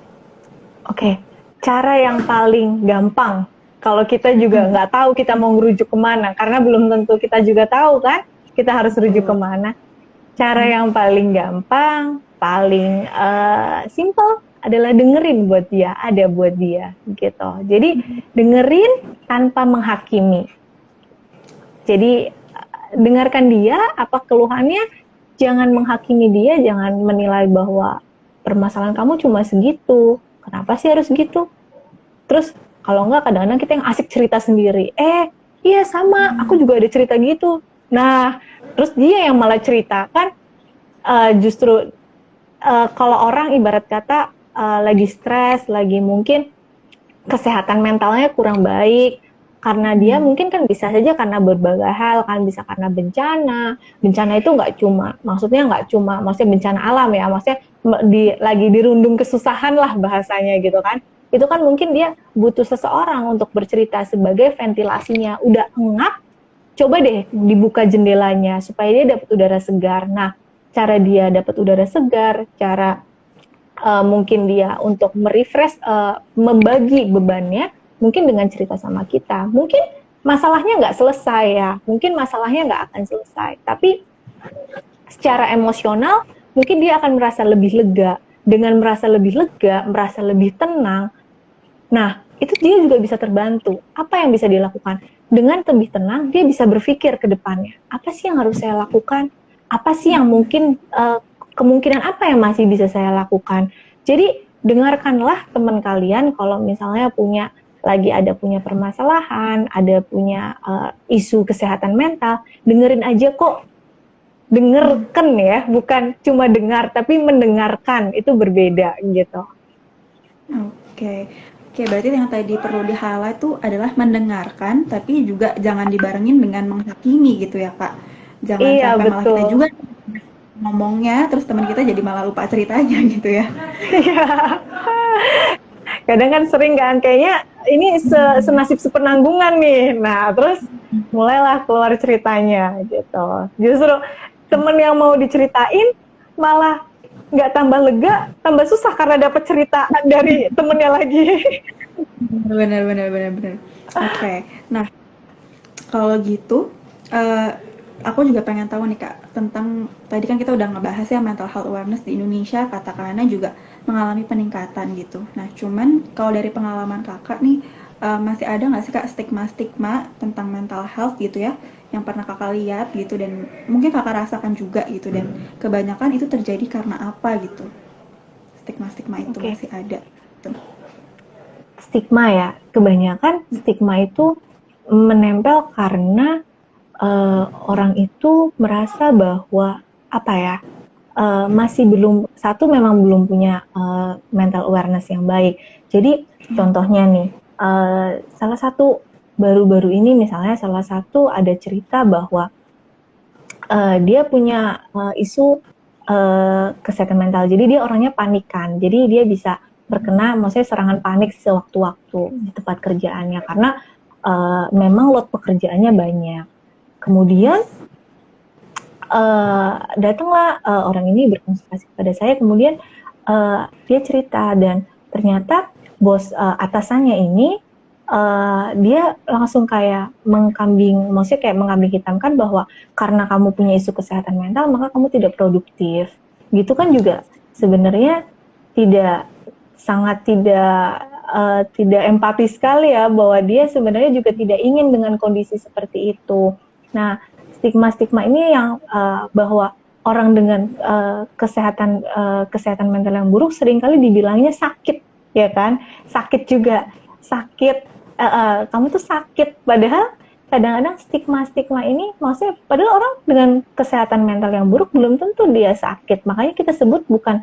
Oke, cara yang paling gampang kalau kita juga nggak tahu kita mau merujuk kemana, karena belum tentu kita juga tahu kan kita harus rujuk kemana. Cara yang paling gampang, paling simple adalah dengerin buat dia, ada buat dia gitu. Jadi dengerin tanpa menghakimi. Jadi dengarkan dia, apa keluhannya, jangan menghakimi dia, jangan menilai bahwa permasalahan kamu cuma segitu, kenapa sih harus gitu? Terus kalau enggak kadang-kadang kita yang asik cerita sendiri, iya sama, aku juga ada cerita gitu. Nah, terus dia yang malah cerita kan, justru kalau orang ibarat kata lagi stres, lagi mungkin kesehatan mentalnya kurang baik, karena dia mungkin kan bisa saja karena berbagai hal kan, bisa karena bencana itu maksudnya bencana alam ya, maksudnya lagi dirundung kesusahan lah bahasanya gitu kan. Itu kan mungkin dia butuh seseorang untuk bercerita sebagai ventilasinya. Udah ngap, coba deh dibuka jendelanya supaya dia dapat udara segar. Nah, cara dia dapat udara segar, cara mungkin dia untuk merefresh, membagi bebannya, mungkin dengan cerita sama kita. Mungkin masalahnya nggak selesai ya, mungkin masalahnya nggak akan selesai, tapi secara emosional mungkin dia akan merasa lebih lega. Dengan merasa lebih lega, merasa lebih tenang, nah itu dia juga bisa terbantu. Apa yang bisa dilakukan? Dengan lebih tenang, dia bisa berpikir ke depannya, apa sih yang harus saya lakukan, apa sih yang mungkin kemungkinan apa yang masih bisa saya lakukan. Jadi dengarkanlah teman kalian kalau misalnya lagi ada punya permasalahan, ada punya isu kesehatan mental, dengerin aja kok. Dengarkan ya, bukan cuma dengar, tapi mendengarkan, itu berbeda gitu. Oke. Oke, berarti yang tadi perlu di-highlight tuh adalah mendengarkan, tapi juga jangan dibarengin dengan menghakimi gitu ya, Kak. Jangan Iya, sampai malah kita betul. juga ngomongnya, terus teman kita jadi malah lupa ceritanya gitu ya. Iya. Kadang kan sering kan, kayaknya ini senasib sepenanggungan nih. Nah, terus mulailah keluar ceritanya gitu. Justru temen yang mau diceritain malah nggak tambah lega, tambah susah karena dapat cerita dari temennya lagi. Benar, benar, benar, benar. Oke. Nah, kalau gitu, aku juga pengen tahu nih Kak, tentang tadi kan kita udah ngebahas ya mental health awareness di Indonesia, katakanlah juga mengalami peningkatan gitu. Nah, cuman kalau dari pengalaman Kakak nih, masih ada nggak sih Kak stigma-stigma tentang mental health gitu ya, yang pernah Kakak lihat gitu dan mungkin Kakak rasakan juga gitu dan kebanyakan itu terjadi karena apa gitu? Stigma-stigma itu Oke, masih ada. Gitu. stigma ya. Kebanyakan stigma itu menempel karena orang itu merasa bahwa apa ya, masih belum, satu memang belum punya mental awareness yang baik. Jadi contohnya nih, salah satu baru-baru ini misalnya salah satu ada cerita bahwa dia punya isu kesehatan mental. Jadi dia orangnya panikan. Jadi dia bisa terkena, maksudnya serangan panik sewaktu-waktu di tempat kerjaannya karena memang load pekerjaannya banyak. Kemudian datanglah orang ini berkonsultasi kepada saya, kemudian dia cerita dan ternyata bos atasannya ini dia langsung kayak maksudnya kayak mengkambing hitamkan bahwa karena kamu punya isu kesehatan mental maka kamu tidak produktif. Gitu kan juga sebenarnya tidak sangat tidak empati sekali ya, bahwa dia sebenarnya juga tidak ingin dengan kondisi seperti itu. Nah, stigma-stigma ini yang bahwa orang dengan kesehatan mental yang buruk seringkali dibilangnya sakit, ya kan? Sakit juga, sakit. Kamu tuh sakit, padahal kadang-kadang stigma-stigma ini, maksudnya padahal orang dengan kesehatan mental yang buruk belum tentu dia sakit. Makanya kita sebut bukan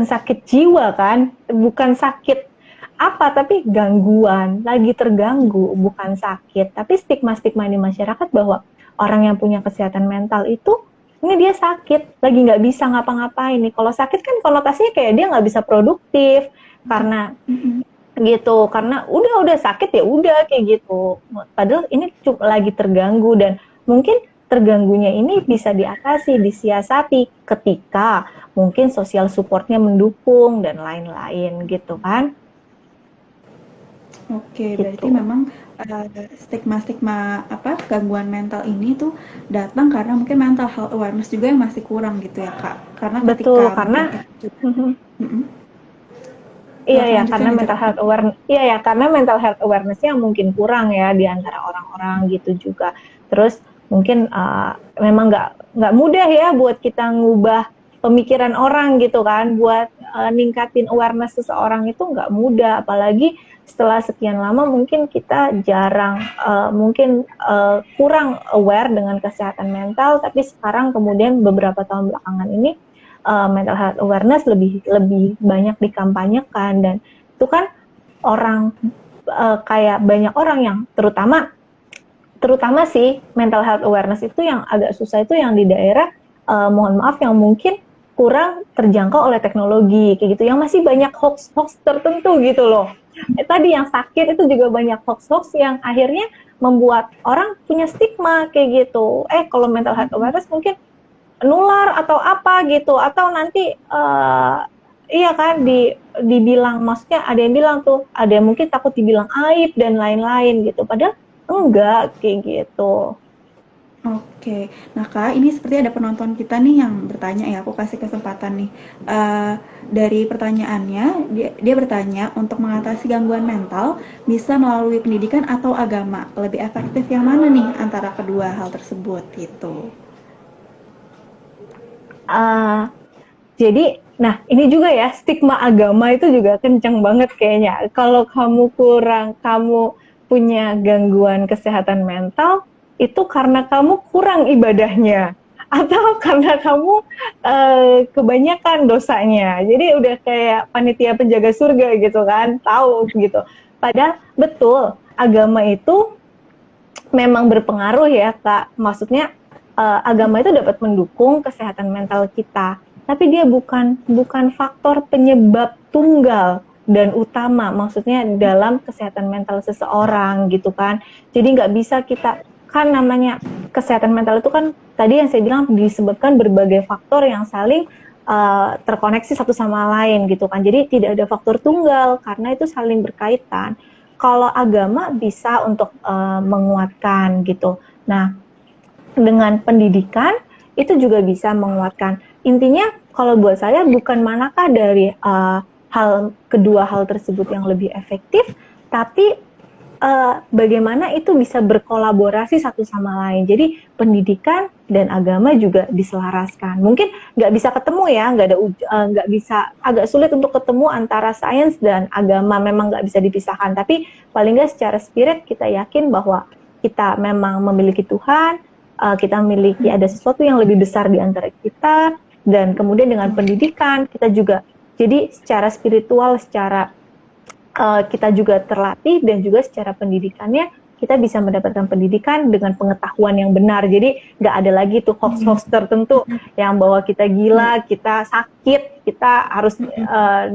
sakit jiwa kan, bukan sakit apa, tapi gangguan, lagi terganggu, bukan sakit. Tapi stigma-stigma di masyarakat bahwa orang yang punya kesehatan mental itu ini dia sakit, lagi nggak bisa ngapa-ngapain nih. Kalau sakit kan konotasinya kayak dia nggak bisa produktif karena gitu, karena udah sakit ya udah kayak gitu. Padahal ini lagi terganggu, dan mungkin terganggunya ini bisa diatasi, disiasati ketika mungkin sosial supportnya mendukung dan lain-lain gitu kan. Oke, Gitu. berarti memang stigma-stigma apa gangguan mental ini tuh datang karena mungkin mental health awareness juga yang masih kurang gitu ya Kak. Karena Betul, ketika karena mungkin iya ya, lanjutkan karena nih Kak. mental health awareness, iya ya, karena mental health awareness-nya mungkin kurang ya di antara orang-orang gitu juga. Terus mungkin memang nggak mudah ya buat kita ngubah pemikiran orang gitu kan, buat ningkatin awareness seseorang itu nggak mudah, apalagi setelah sekian lama mungkin kita jarang, mungkin kurang aware dengan kesehatan mental, tapi sekarang kemudian beberapa tahun belakangan ini mental health awareness lebih banyak dikampanyekan, dan itu kan orang kayak banyak orang yang terutama sih mental health awareness itu yang agak susah itu yang di daerah mohon maaf yang mungkin kurang terjangkau oleh teknologi kayak gitu, yang masih banyak hoax tertentu gitu loh. Tadi yang sakit itu juga banyak hoax yang akhirnya membuat orang punya stigma kayak gitu. Kalau mental health awareness mungkin nular atau apa gitu, atau nanti iya kan dibilang, maksudnya ada yang bilang tuh, ada yang mungkin takut dibilang aib dan lain-lain gitu, padahal enggak kayak gitu. Oke, nah Kak, ini seperti ada penonton kita nih yang bertanya ya, aku kasih kesempatan nih. Dari pertanyaannya, dia bertanya, untuk mengatasi gangguan mental, bisa melalui pendidikan atau agama? Lebih efektif yang mana nih antara kedua hal tersebut gitu? Uh, Jadi, nah ini juga ya, stigma agama itu juga kenceng banget kayaknya. Kalau kamu punya gangguan kesehatan mental, itu karena kamu kurang ibadahnya. Atau karena kamu kebanyakan dosanya. Jadi udah kayak panitia penjaga surga gitu kan, tahu gitu. Padahal betul, agama itu memang berpengaruh ya Kak. Maksudnya agama itu dapat mendukung kesehatan mental kita, tapi dia bukan faktor penyebab tunggal dan utama, maksudnya dalam kesehatan mental seseorang gitu kan. Jadi nggak bisa kita, kan namanya kesehatan mental itu kan tadi yang saya bilang disebabkan berbagai faktor yang saling terkoneksi satu sama lain gitu kan. Jadi tidak ada faktor tunggal karena itu saling berkaitan. Kalau agama bisa untuk menguatkan gitu. Nah, dengan pendidikan itu juga bisa menguatkan. Intinya kalau buat saya bukan manakah dari kedua hal tersebut yang lebih efektif, tapi bagaimana itu bisa berkolaborasi satu sama lain. Jadi pendidikan dan agama juga diselaraskan. Mungkin nggak bisa ketemu ya, nggak bisa, agak sulit untuk ketemu antara sains dan agama, memang nggak bisa dipisahkan. Tapi paling nggak secara spirit kita yakin bahwa kita memang memiliki Tuhan, kita memiliki ada sesuatu yang lebih besar di antara kita, dan kemudian dengan pendidikan kita juga jadi secara spiritual, secara kita juga terlatih, dan juga secara pendidikannya kita bisa mendapatkan pendidikan dengan pengetahuan yang benar. Jadi nggak ada lagi tuh hoax-hoax tertentu yang bahwa kita gila, kita sakit, kita harus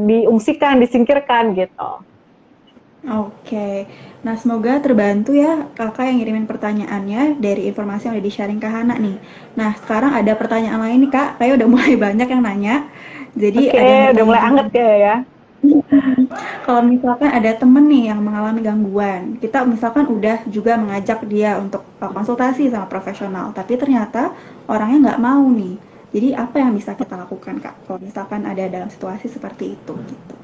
diungsikan, disingkirkan gitu. Oke, nah semoga terbantu ya kakak yang ngirimin pertanyaannya dari informasi yang udah di-sharing ke Hana nih. Nah sekarang ada pertanyaan lain nih kak, kayak udah mulai banyak yang nanya. Jadi Oke, ada yang udah mulai bertanya anget ya. kalau misalkan ada temen nih yang mengalami gangguan, kita misalkan udah juga mengajak dia untuk konsultasi sama profesional, tapi ternyata orangnya nggak mau nih. Jadi apa yang bisa kita lakukan kak? Kalau misalkan ada dalam situasi seperti itu gitu.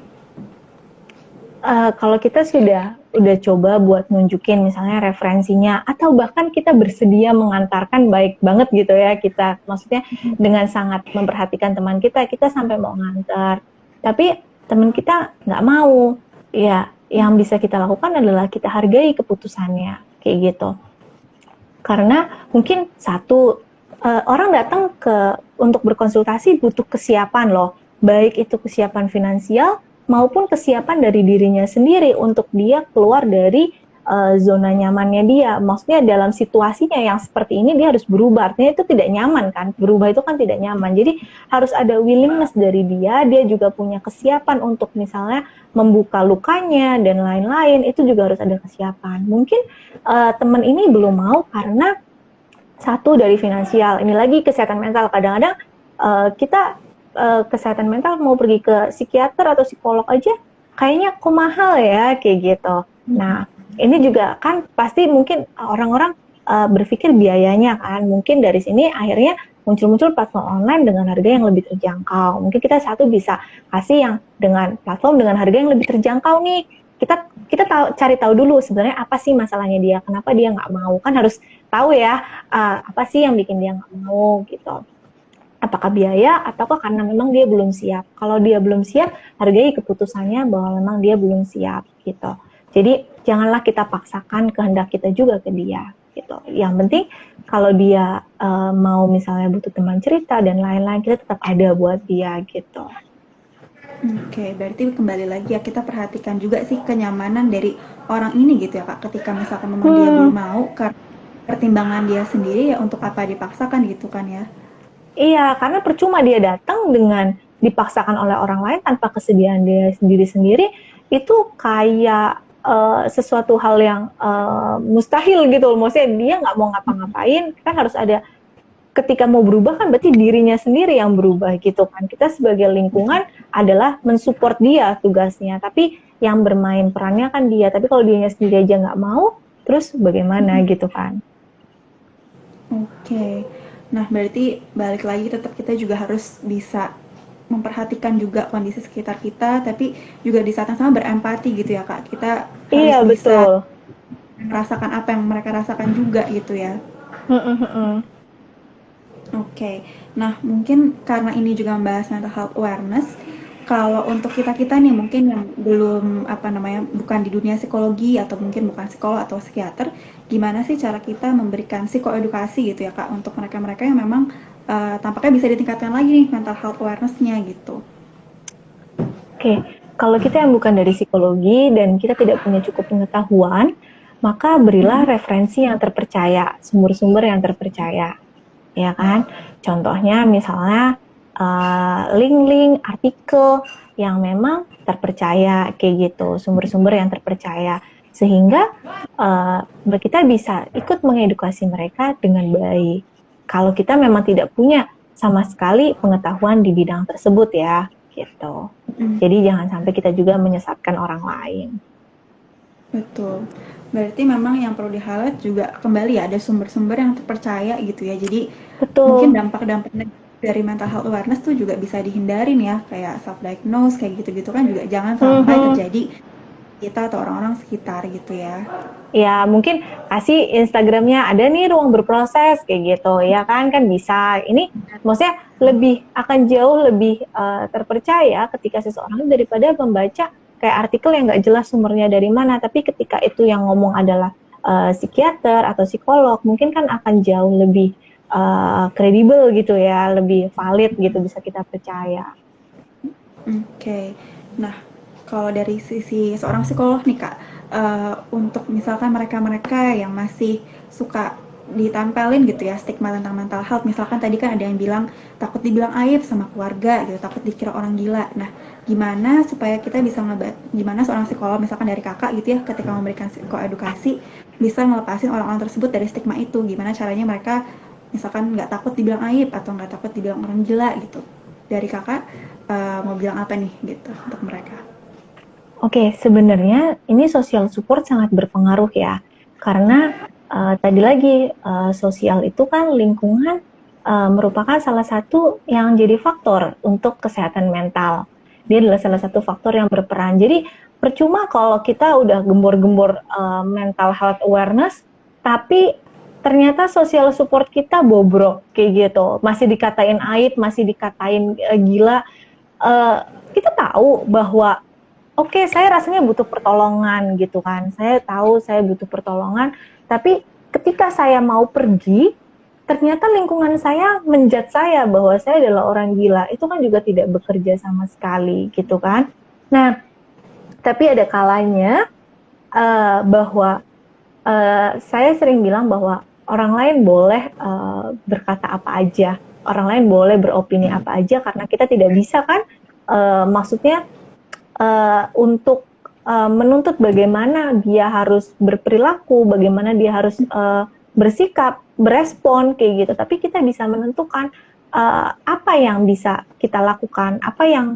Kalau kita udah coba buat nunjukin misalnya referensinya, atau bahkan kita bersedia mengantarkan, baik banget gitu ya kita, maksudnya dengan sangat memperhatikan teman kita sampai mau ngantar, tapi teman kita nggak mau, ya yang bisa kita lakukan adalah kita hargai keputusannya kayak gitu. Karena mungkin satu, orang datang untuk berkonsultasi butuh kesiapan loh, baik itu kesiapan finansial maupun kesiapan dari dirinya sendiri untuk dia keluar dari zona nyamannya dia. Maksudnya dalam situasinya yang seperti ini dia harus berubah. Artinya itu tidak nyaman kan, berubah itu kan tidak nyaman. Jadi harus ada willingness dari dia juga punya kesiapan untuk misalnya membuka lukanya dan lain-lain, itu juga harus ada kesiapan. Mungkin teman ini belum mau karena satu dari finansial, ini lagi kesehatan mental. Kadang-kadang kita kesehatan mental mau pergi ke psikiater atau psikolog aja kayaknya kok mahal ya kayak gitu. Nah ini juga kan pasti mungkin orang-orang berpikir biayanya kan, mungkin dari sini akhirnya muncul-muncul platform online dengan harga yang lebih terjangkau. Mungkin kita bisa kasih yang dengan platform dengan harga yang lebih terjangkau nih. Kita cari tahu dulu sebenarnya apa sih masalahnya dia, kenapa dia nggak mau, kan harus tahu ya apa sih yang bikin dia nggak mau gitu. Apakah biaya ataukah karena memang dia belum siap. Kalau dia belum siap, hargai keputusannya bahwa memang dia belum siap gitu. Jadi janganlah kita paksakan kehendak kita juga ke dia gitu. Yang penting kalau dia mau misalnya butuh teman cerita dan lain-lain, kita tetap ada buat dia gitu. Oke, berarti kembali lagi ya, kita perhatikan juga sih kenyamanan dari orang ini gitu ya kak. Ketika misalkan memang dia belum mau, karena pertimbangan dia sendiri ya, untuk apa dipaksakan gitu kan ya. Iya, karena percuma dia datang dengan dipaksakan oleh orang lain tanpa kesediaan dia sendiri-sendiri, itu kayak sesuatu hal yang mustahil gitu. Maksudnya dia nggak mau ngapa-ngapain, kan harus ada, ketika mau berubah kan berarti dirinya sendiri yang berubah gitu kan. Kita sebagai lingkungan adalah mensupport dia tugasnya, tapi yang bermain perannya kan dia. Tapi kalau dianya sendiri aja nggak mau, terus bagaimana gitu kan. Oke. Nah, berarti balik lagi tetap kita juga harus bisa memperhatikan juga kondisi sekitar kita, tapi juga di saat yang sama berempati gitu ya, Kak. Kita harus Iya bisa betul. merasakan apa yang mereka rasakan juga gitu ya. Mm-mm-mm. Oke. Nah, mungkin karena ini juga membahas mental health awareness, kalau untuk kita-kita nih mungkin yang belum apa namanya, bukan di dunia psikologi atau mungkin bukan psikolog atau psikiater, gimana sih cara kita memberikan psikoedukasi gitu ya Kak untuk mereka-mereka yang memang tampaknya bisa ditingkatkan lagi nih mental health awareness-nya gitu. Oke, kalau kita yang bukan dari psikologi dan kita tidak punya cukup pengetahuan, maka berilah Mm-mm. referensi yang terpercaya, sumber-sumber yang terpercaya, ya kan? Contohnya misalnya link-link artikel yang memang terpercaya kayak gitu, sumber-sumber yang terpercaya, sehingga kita bisa ikut mengedukasi mereka dengan baik. Kalau kita memang tidak punya sama sekali pengetahuan di bidang tersebut ya, gitu. Mm-mm. Jadi jangan sampai kita juga menyesatkan orang lain. Betul. Berarti memang yang perlu di-highlight juga kembali ya ada sumber-sumber yang terpercaya gitu ya. Jadi mungkin Betul. dampak-dampak dari mental health awareness tuh juga bisa dihindarin ya, kayak self diagnose kayak gitu-gitu kan juga jangan sampai Mhm. terjadi kita atau orang-orang sekitar gitu ya. Ya mungkin kasih Instagramnya ada nih ruang berproses kayak gitu ya kan bisa. Ini maksudnya lebih akan jauh lebih terpercaya ketika seseorang daripada membaca kayak artikel yang nggak jelas sumbernya dari mana. Tapi ketika itu yang ngomong adalah psikiater atau psikolog, mungkin kan akan jauh lebih kredibel gitu ya, lebih valid gitu bisa kita percaya. Oke. Nah, kalau dari sisi seorang psikolog nih Kak, untuk misalkan mereka-mereka yang masih suka ditempelin gitu ya stigma tentang mental health, misalkan tadi kan ada yang bilang takut dibilang aib sama keluarga gitu, takut dikira orang gila. Nah, gimana supaya kita bisa gimana seorang psikolog misalkan dari Kakak gitu ya ketika memberikan psikoedukasi bisa ngelepasin orang-orang tersebut dari stigma itu, gimana caranya mereka misalkan nggak takut dibilang aib atau nggak takut dibilang orang gila gitu. Dari Kakak mau bilang apa nih gitu untuk mereka? Oke, sebenarnya ini social support sangat berpengaruh ya, karena tadi lagi sosial itu kan lingkungan merupakan salah satu yang jadi faktor untuk kesehatan mental. Dia adalah salah satu faktor yang berperan. Jadi percuma kalau kita udah gembor-gembor mental health awareness, tapi ternyata social support kita bobrok kayak gitu, masih dikatain aib, masih dikatain gila. Uh, kita tahu bahwa oke, saya rasanya butuh pertolongan gitu kan. Saya tahu saya butuh pertolongan, tapi ketika saya mau pergi, ternyata lingkungan saya menjudge saya bahwa saya adalah orang gila. Itu kan juga tidak bekerja sama sekali gitu kan. Nah, tapi ada kalanya bahwa saya sering bilang bahwa orang lain boleh berkata apa aja, orang lain boleh beropini apa aja karena kita tidak bisa kan, maksudnya untuk menuntut bagaimana dia harus berperilaku, bagaimana dia harus bersikap, berespon kayak gitu. Tapi kita bisa menentukan apa yang bisa kita lakukan, apa yang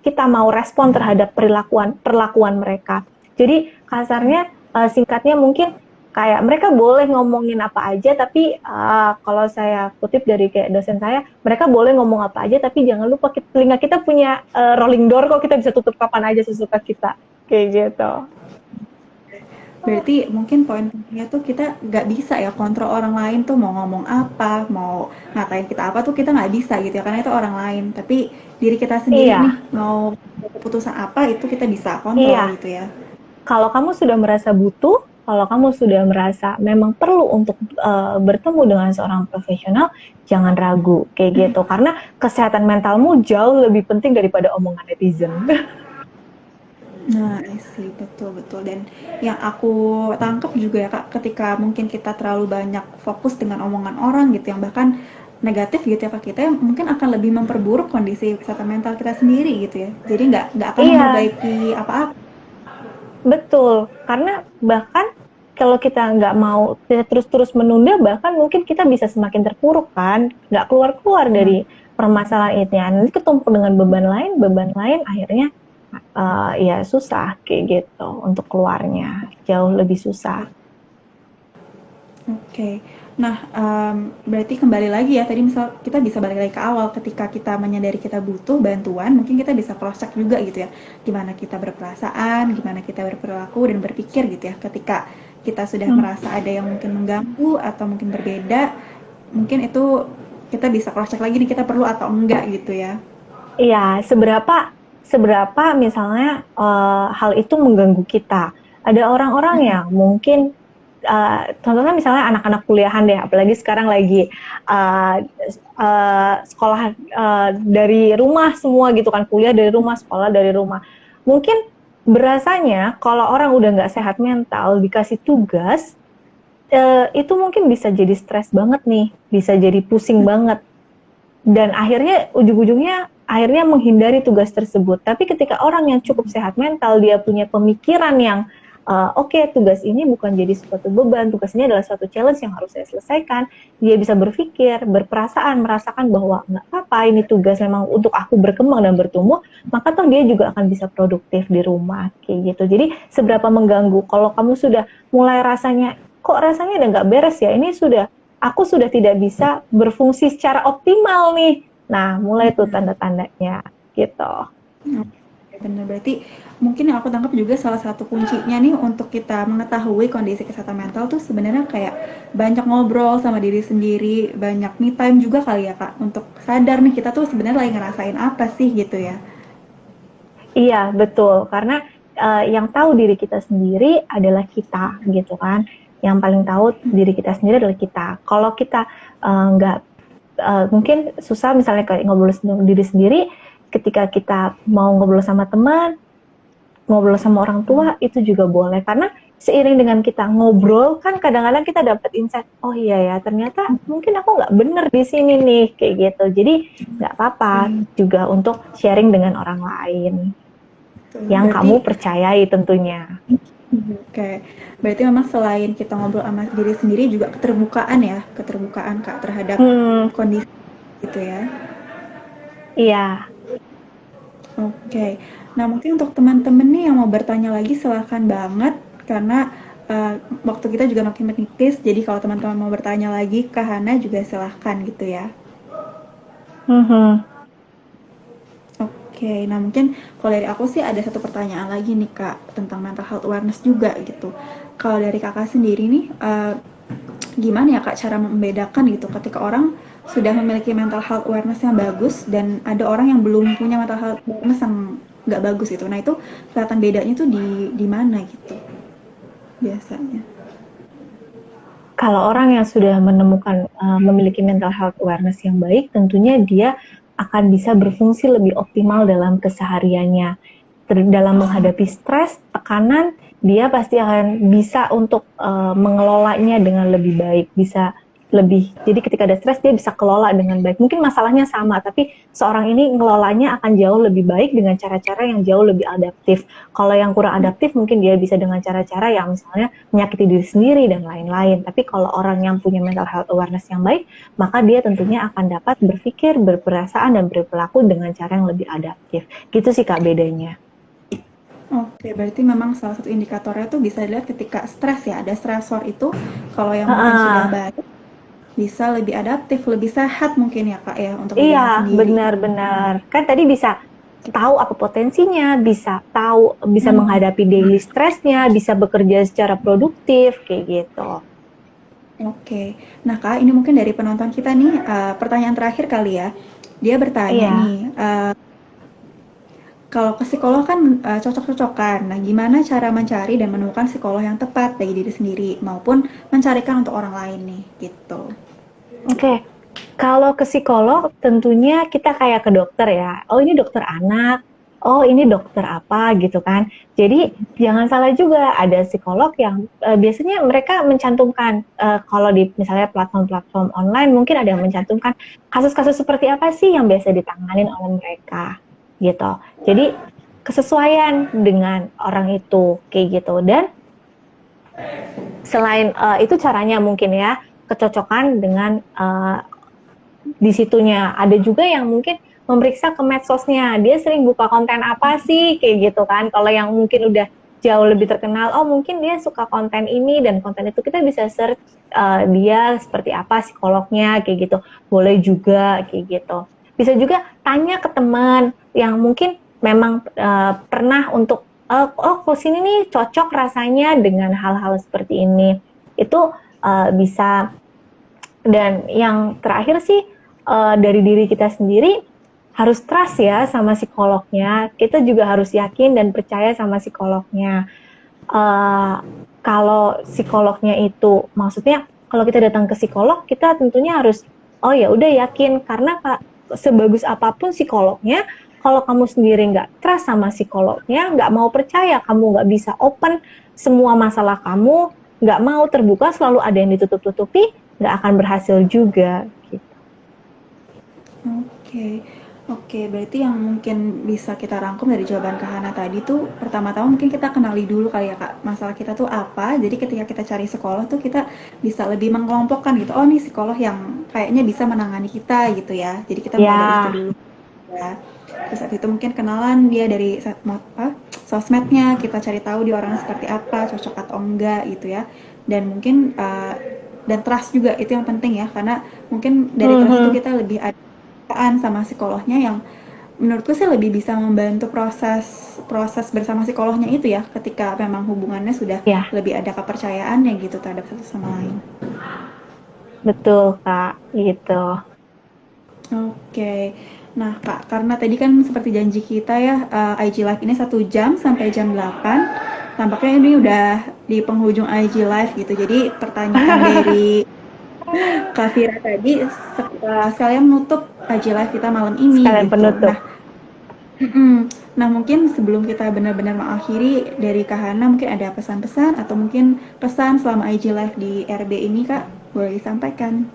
kita mau respon terhadap perlakuan mereka. Jadi kasarnya singkatnya mungkin kayak mereka boleh ngomongin apa aja, tapi kalau saya kutip dari kayak dosen saya, mereka boleh ngomong apa aja, tapi jangan lupa telinga kita punya rolling door kok, kita bisa tutup kapan aja sesuka kita, kayak gitu. Berarti mungkin poin pentingnya tuh kita nggak bisa ya kontrol orang lain tuh mau ngomong apa, mau ngatain kita apa tuh kita nggak bisa gitu ya karena itu orang lain. Tapi diri kita sendiri nih Iya, mau keputusan apa itu kita bisa kontrol iya. gitu ya. Kalau kamu sudah merasa butuh, kalau kamu sudah merasa memang perlu untuk bertemu dengan seorang profesional, jangan ragu kayak gitu. Karena kesehatan mentalmu jauh lebih penting daripada omongan netizen. Nah, I see, betul betul. Dan yang aku tangkap juga ya Kak, ketika mungkin kita terlalu banyak fokus dengan omongan orang gitu, yang bahkan negatif gitu ya Kak, kita yang mungkin akan lebih memperburuk kondisi kesehatan mental kita sendiri gitu ya. Jadi nggak akan Iya, memperbaiki apa-apa. betul. Karena bahkan kalau kita nggak mau kita terus-terus menunda, bahkan mungkin kita bisa semakin terpuruk kan, nggak keluar-keluar Nah, dari permasalahan itu. Nanti ketemu dengan beban lain, akhirnya ya susah kayak gitu untuk keluarnya, jauh lebih susah. Oke. Nah, berarti kembali lagi ya, tadi misal kita bisa balik lagi ke awal, ketika kita menyadari kita butuh bantuan, mungkin kita bisa cross check juga gitu ya, gimana kita berperasaan, gimana kita berperilaku dan berpikir gitu ya, ketika kita sudah merasa ada yang mungkin mengganggu atau mungkin berbeda, mungkin itu kita bisa cross check lagi nih, kita perlu atau enggak gitu ya. Iya, seberapa seberapa misalnya hal itu mengganggu kita. Ada orang-orang yang mungkin contohnya misalnya anak-anak kuliahan deh, apalagi sekarang lagi uh, sekolah dari rumah semua gitu kan, kuliah dari rumah, sekolah dari rumah. Mungkin berasanya kalau orang udah nggak sehat mental dikasih tugas, itu mungkin bisa jadi stres banget nih, bisa jadi pusing banget dan akhirnya ujung-ujungnya akhirnya menghindari tugas tersebut. Tapi ketika orang yang cukup sehat mental, dia punya pemikiran yang oke, tugas ini bukan jadi suatu beban, tugas ini adalah suatu challenge yang harus saya selesaikan. Dia bisa berpikir, berperasaan, merasakan bahwa nggak apa-apa, ini tugas memang untuk aku berkembang dan bertumbuh, maka toh dia juga akan bisa produktif di rumah, kayak gitu. Jadi seberapa mengganggu, kalau kamu sudah mulai rasanya, kok rasanya udah nggak beres ya, ini sudah aku sudah tidak bisa berfungsi secara optimal nih. Nah, mulai tuh tanda-tandanya gitu. Oke, benar, berarti mungkin yang aku tangkap juga salah satu kuncinya nih untuk kita mengetahui kondisi kesehatan mental tuh sebenarnya kayak banyak ngobrol sama diri sendiri, banyak me time juga kali ya Kak, untuk sadar nih kita tuh sebenarnya lagi ngerasain apa sih gitu ya. Iya, betul. Karena yang tahu diri kita sendiri adalah kita, gitu kan. Yang paling tahu diri kita sendiri adalah kita. Kalau kita nggak mungkin susah misalnya kayak ngobrol sama diri sendiri, ketika kita mau ngobrol sama teman, ngobrol sama orang tua itu juga boleh karena seiring dengan kita ngobrol kan kadang-kadang kita dapat insight, oh iya ya ternyata mungkin aku nggak bener di sini nih kayak gitu, jadi nggak apa-apa juga untuk sharing dengan orang lain yang Berarti kamu percayai tentunya. oke, berarti memang selain kita ngobrol sama diri sendiri juga keterbukaan ya, keterbukaan Kak terhadap kondisi gitu ya. Iya. Oke, nah mungkin untuk teman-teman nih yang mau bertanya lagi silahkan banget karena waktu kita juga makin menipis. Jadi kalau teman-teman mau bertanya lagi ke Hana juga silahkan gitu ya. Oke, nah mungkin kalau dari aku sih ada satu pertanyaan lagi nih Kak tentang mental health awareness juga gitu. Kalau dari Kakak sendiri nih, gimana ya Kak cara membedakan gitu ketika orang sudah memiliki mental health awareness yang bagus dan ada orang yang belum punya mental health awareness yang nggak bagus gitu. Nah itu kelihatan bedanya tuh di mana gitu biasanya. Kalau orang yang sudah menemukan memiliki mental health awareness yang baik, tentunya dia akan bisa berfungsi lebih optimal dalam kesehariannya. Dalam menghadapi stres, tekanan, dia pasti akan bisa untuk mengelolanya dengan lebih baik, bisa lebih. Jadi ketika ada stres dia bisa kelola dengan baik. Mungkin masalahnya sama, tapi seorang ini ngelolanya akan jauh lebih baik dengan cara-cara yang jauh lebih adaptif. Kalau yang kurang adaptif mungkin dia bisa dengan cara-cara yang misalnya menyakiti diri sendiri dan lain-lain. Tapi kalau orang yang punya mental health awareness yang baik, maka dia tentunya akan dapat berpikir, berperasaan, dan berperilaku dengan cara yang lebih adaptif. Gitu sih Kak bedanya. Oke, berarti memang salah satu indikatornya tuh bisa dilihat ketika stres ya. Ada stresor itu kalau yang mungkin sudah baik bisa lebih adaptif, lebih sehat mungkin ya Kak ya untuk dirinya Iya, sendiri. benar-benar. Kan tadi bisa tahu apa potensinya, bisa tahu, bisa menghadapi daily stresnya, bisa bekerja secara produktif, kayak gitu. Oke, nah Kak, ini mungkin dari penonton kita nih, pertanyaan terakhir kali ya. Dia bertanya Iya. nih, kalau ke psikolog kan cocok-cocokan. Nah, gimana cara mencari dan menemukan psikolog yang tepat bagi diri sendiri maupun mencarikan untuk orang lain nih, gitu. Oke. Kalau ke psikolog tentunya kita kayak ke dokter ya. Oh, ini dokter anak. Oh, ini dokter apa gitu kan. Jadi jangan salah juga ada psikolog yang biasanya mereka mencantumkan kalau di misalnya platform-platform online mungkin ada yang mencantumkan kasus-kasus seperti apa sih yang biasa ditanganin oleh mereka gitu. Jadi kesesuaian dengan orang itu kayak gitu. Dan selain itu caranya mungkin ya kecocokan dengan di situnya. Ada juga yang mungkin memeriksa ke medsosnya, dia sering buka konten apa sih kayak gitu kan. Kalau yang mungkin udah jauh lebih terkenal, oh mungkin dia suka konten ini, dan konten itu kita bisa search dia seperti apa psikolognya, kayak gitu. Boleh juga kayak gitu. Bisa juga tanya ke teman yang mungkin memang pernah untuk oh kok sini nih cocok rasanya dengan hal-hal seperti ini. Itu bisa. Dan yang terakhir sih dari diri kita sendiri harus trust ya sama psikolognya. Kita juga harus yakin dan percaya sama psikolognya. Kalau psikolognya itu, maksudnya kalau kita datang ke psikolog, kita tentunya harus, oh ya udah yakin, karena sebagus apapun psikolognya, kalau kamu sendiri nggak trust sama psikolognya, nggak mau percaya, kamu nggak bisa open semua masalah kamu, nggak mau terbuka, selalu ada yang ditutup-tutupi, nggak akan berhasil juga. Gitu. Oke, berarti yang mungkin bisa kita rangkum dari jawaban Kak Hana tadi tuh, pertama-tama mungkin kita kenali dulu kali ya Kak, masalah kita tuh apa. Jadi ketika kita cari psikolog tuh kita bisa lebih mengelompokkan gitu. Oh nih psikolog yang kayaknya bisa menangani kita gitu ya. Jadi kita mulai dari itu dulu ya. Terus saat itu mungkin kenalan dia dari sosmednya, kita cari tahu dia orangnya seperti apa, cocok atau enggak gitu ya. Dan mungkin dan trust juga itu yang penting ya, karena mungkin dari trust itu kita lebih ada sama psikolognya yang menurutku sih lebih bisa membantu proses bersama psikolognya itu ya, ketika memang hubungannya sudah lebih ada kepercayaannya gitu terhadap satu sama lain. Betul Kak, gitu. Oke. Nah Kak, karena tadi kan seperti janji kita ya, IG Live ini 1 jam sampai jam 8. Tampaknya ini udah di penghujung IG Live gitu. Jadi pertanyaan dari Kak Vira tadi sekalian menutup IG Live kita malam ini sekalian gitu. Penutup. Nah mungkin sebelum kita benar-benar mengakhiri, dari Kak Hana mungkin ada pesan-pesan atau mungkin pesan selama IG Live di RB ini Kak, boleh disampaikan.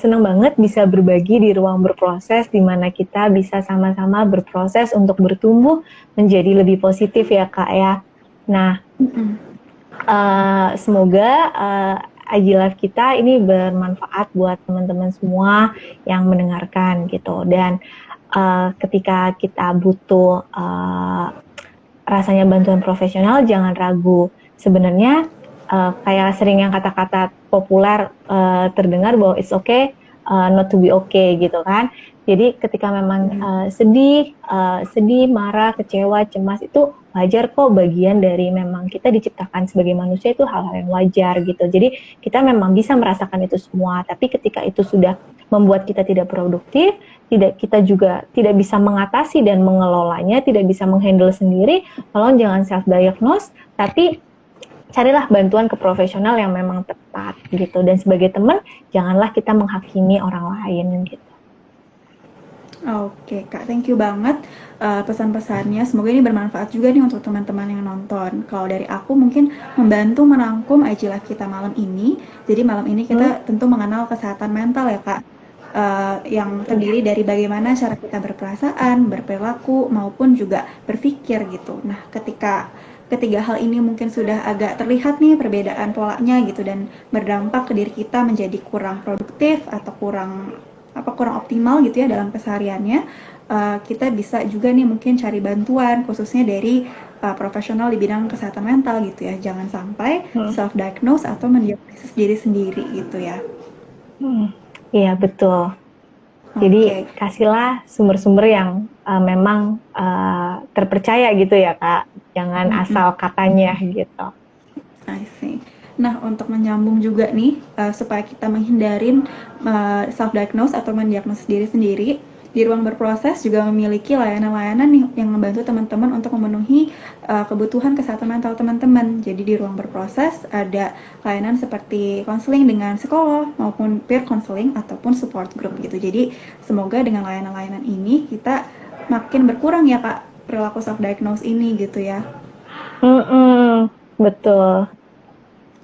Senang banget bisa berbagi di ruang berproses, di mana kita bisa sama-sama berproses untuk bertumbuh menjadi lebih positif ya Kak ya. Nah, semoga IG Live kita ini bermanfaat buat teman-teman semua yang mendengarkan gitu. Dan ketika kita butuh rasanya bantuan profesional, jangan ragu. Sebenarnya kayak sering yang kata-kata populer terdengar bahwa it's okay not to be okay gitu kan. Jadi ketika memang sedih, marah, kecewa, cemas itu wajar kok, bagian dari memang kita diciptakan sebagai manusia, itu hal-hal yang wajar gitu. Jadi kita memang bisa merasakan itu semua, tapi ketika itu sudah membuat kita tidak produktif, kita juga tidak bisa mengatasi dan mengelolanya, tidak bisa menghandle sendiri, tolong jangan self-diagnose, tapi carilah bantuan ke profesional yang memang tepat gitu. Dan sebagai teman, janganlah kita menghakimi orang lain gitu. Oke Kak, thank you banget pesan-pesannya. Semoga ini bermanfaat juga nih untuk teman-teman yang nonton. Kalau dari aku mungkin membantu merangkum IG Live kita malam ini. Jadi malam ini kita tentu mengenal kesehatan mental ya Kak. Yang terdiri dari bagaimana cara kita berperasaan, berperilaku, maupun juga berpikir gitu. Nah, ketika ketiga hal ini mungkin sudah agak terlihat nih perbedaan polanya gitu, dan berdampak ke diri kita menjadi kurang produktif atau kurang optimal gitu ya dalam kesehariannya, kita bisa juga nih mungkin cari bantuan khususnya dari profesional di bidang kesehatan mental gitu ya. Jangan sampai self-diagnose atau mendiagnosis diri sendiri gitu ya. Iya betul. Jadi kasihlah sumber-sumber yang memang terpercaya gitu ya Kak. Jangan asal katanya gitu. I see. Nah, untuk menyambung juga nih, supaya kita menghindarin self-diagnose atau mendiagnosis diri sendiri, di ruang berproses juga memiliki layanan-layanan nih yang membantu teman-teman untuk memenuhi kebutuhan kesehatan mental teman-teman. Jadi di ruang berproses ada layanan seperti konseling dengan psikolog maupun peer counseling ataupun support group gitu. Jadi semoga dengan layanan-layanan ini kita makin berkurang ya Kak perilaku self-diagnose ini gitu ya. Betul.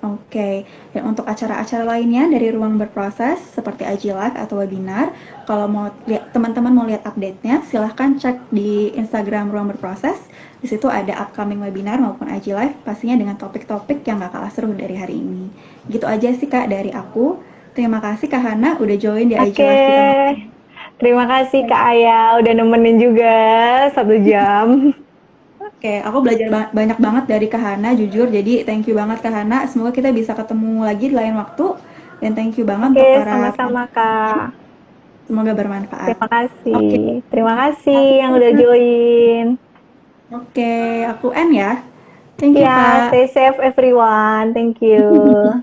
Oke, dan untuk acara-acara lainnya dari ruang berproses seperti IG Live atau webinar, kalau mau lihat, teman-teman mau lihat update-nya, silahkan cek di Instagram ruang berproses. Di situ ada upcoming webinar maupun IG Live, pastinya dengan topik-topik yang gak kalah seru dari hari ini. Gitu aja sih Kak dari aku. Terima kasih Kak Hana udah join di IG Live kita. Terima kasih Kak Aya udah nemenin juga 1 jam. Oke, aku belajar banyak banget dari Kak Hana, jujur. Jadi thank you banget Kak Hana. Semoga kita bisa ketemu lagi di lain waktu. Dan thank you banget Oke, untuk para sama-sama Kak. semoga bermanfaat. Terima kasih. Oke, Terima kasih yang udah join. oke, aku end ya. Thank you Ya, Kak. stay safe everyone. Thank you.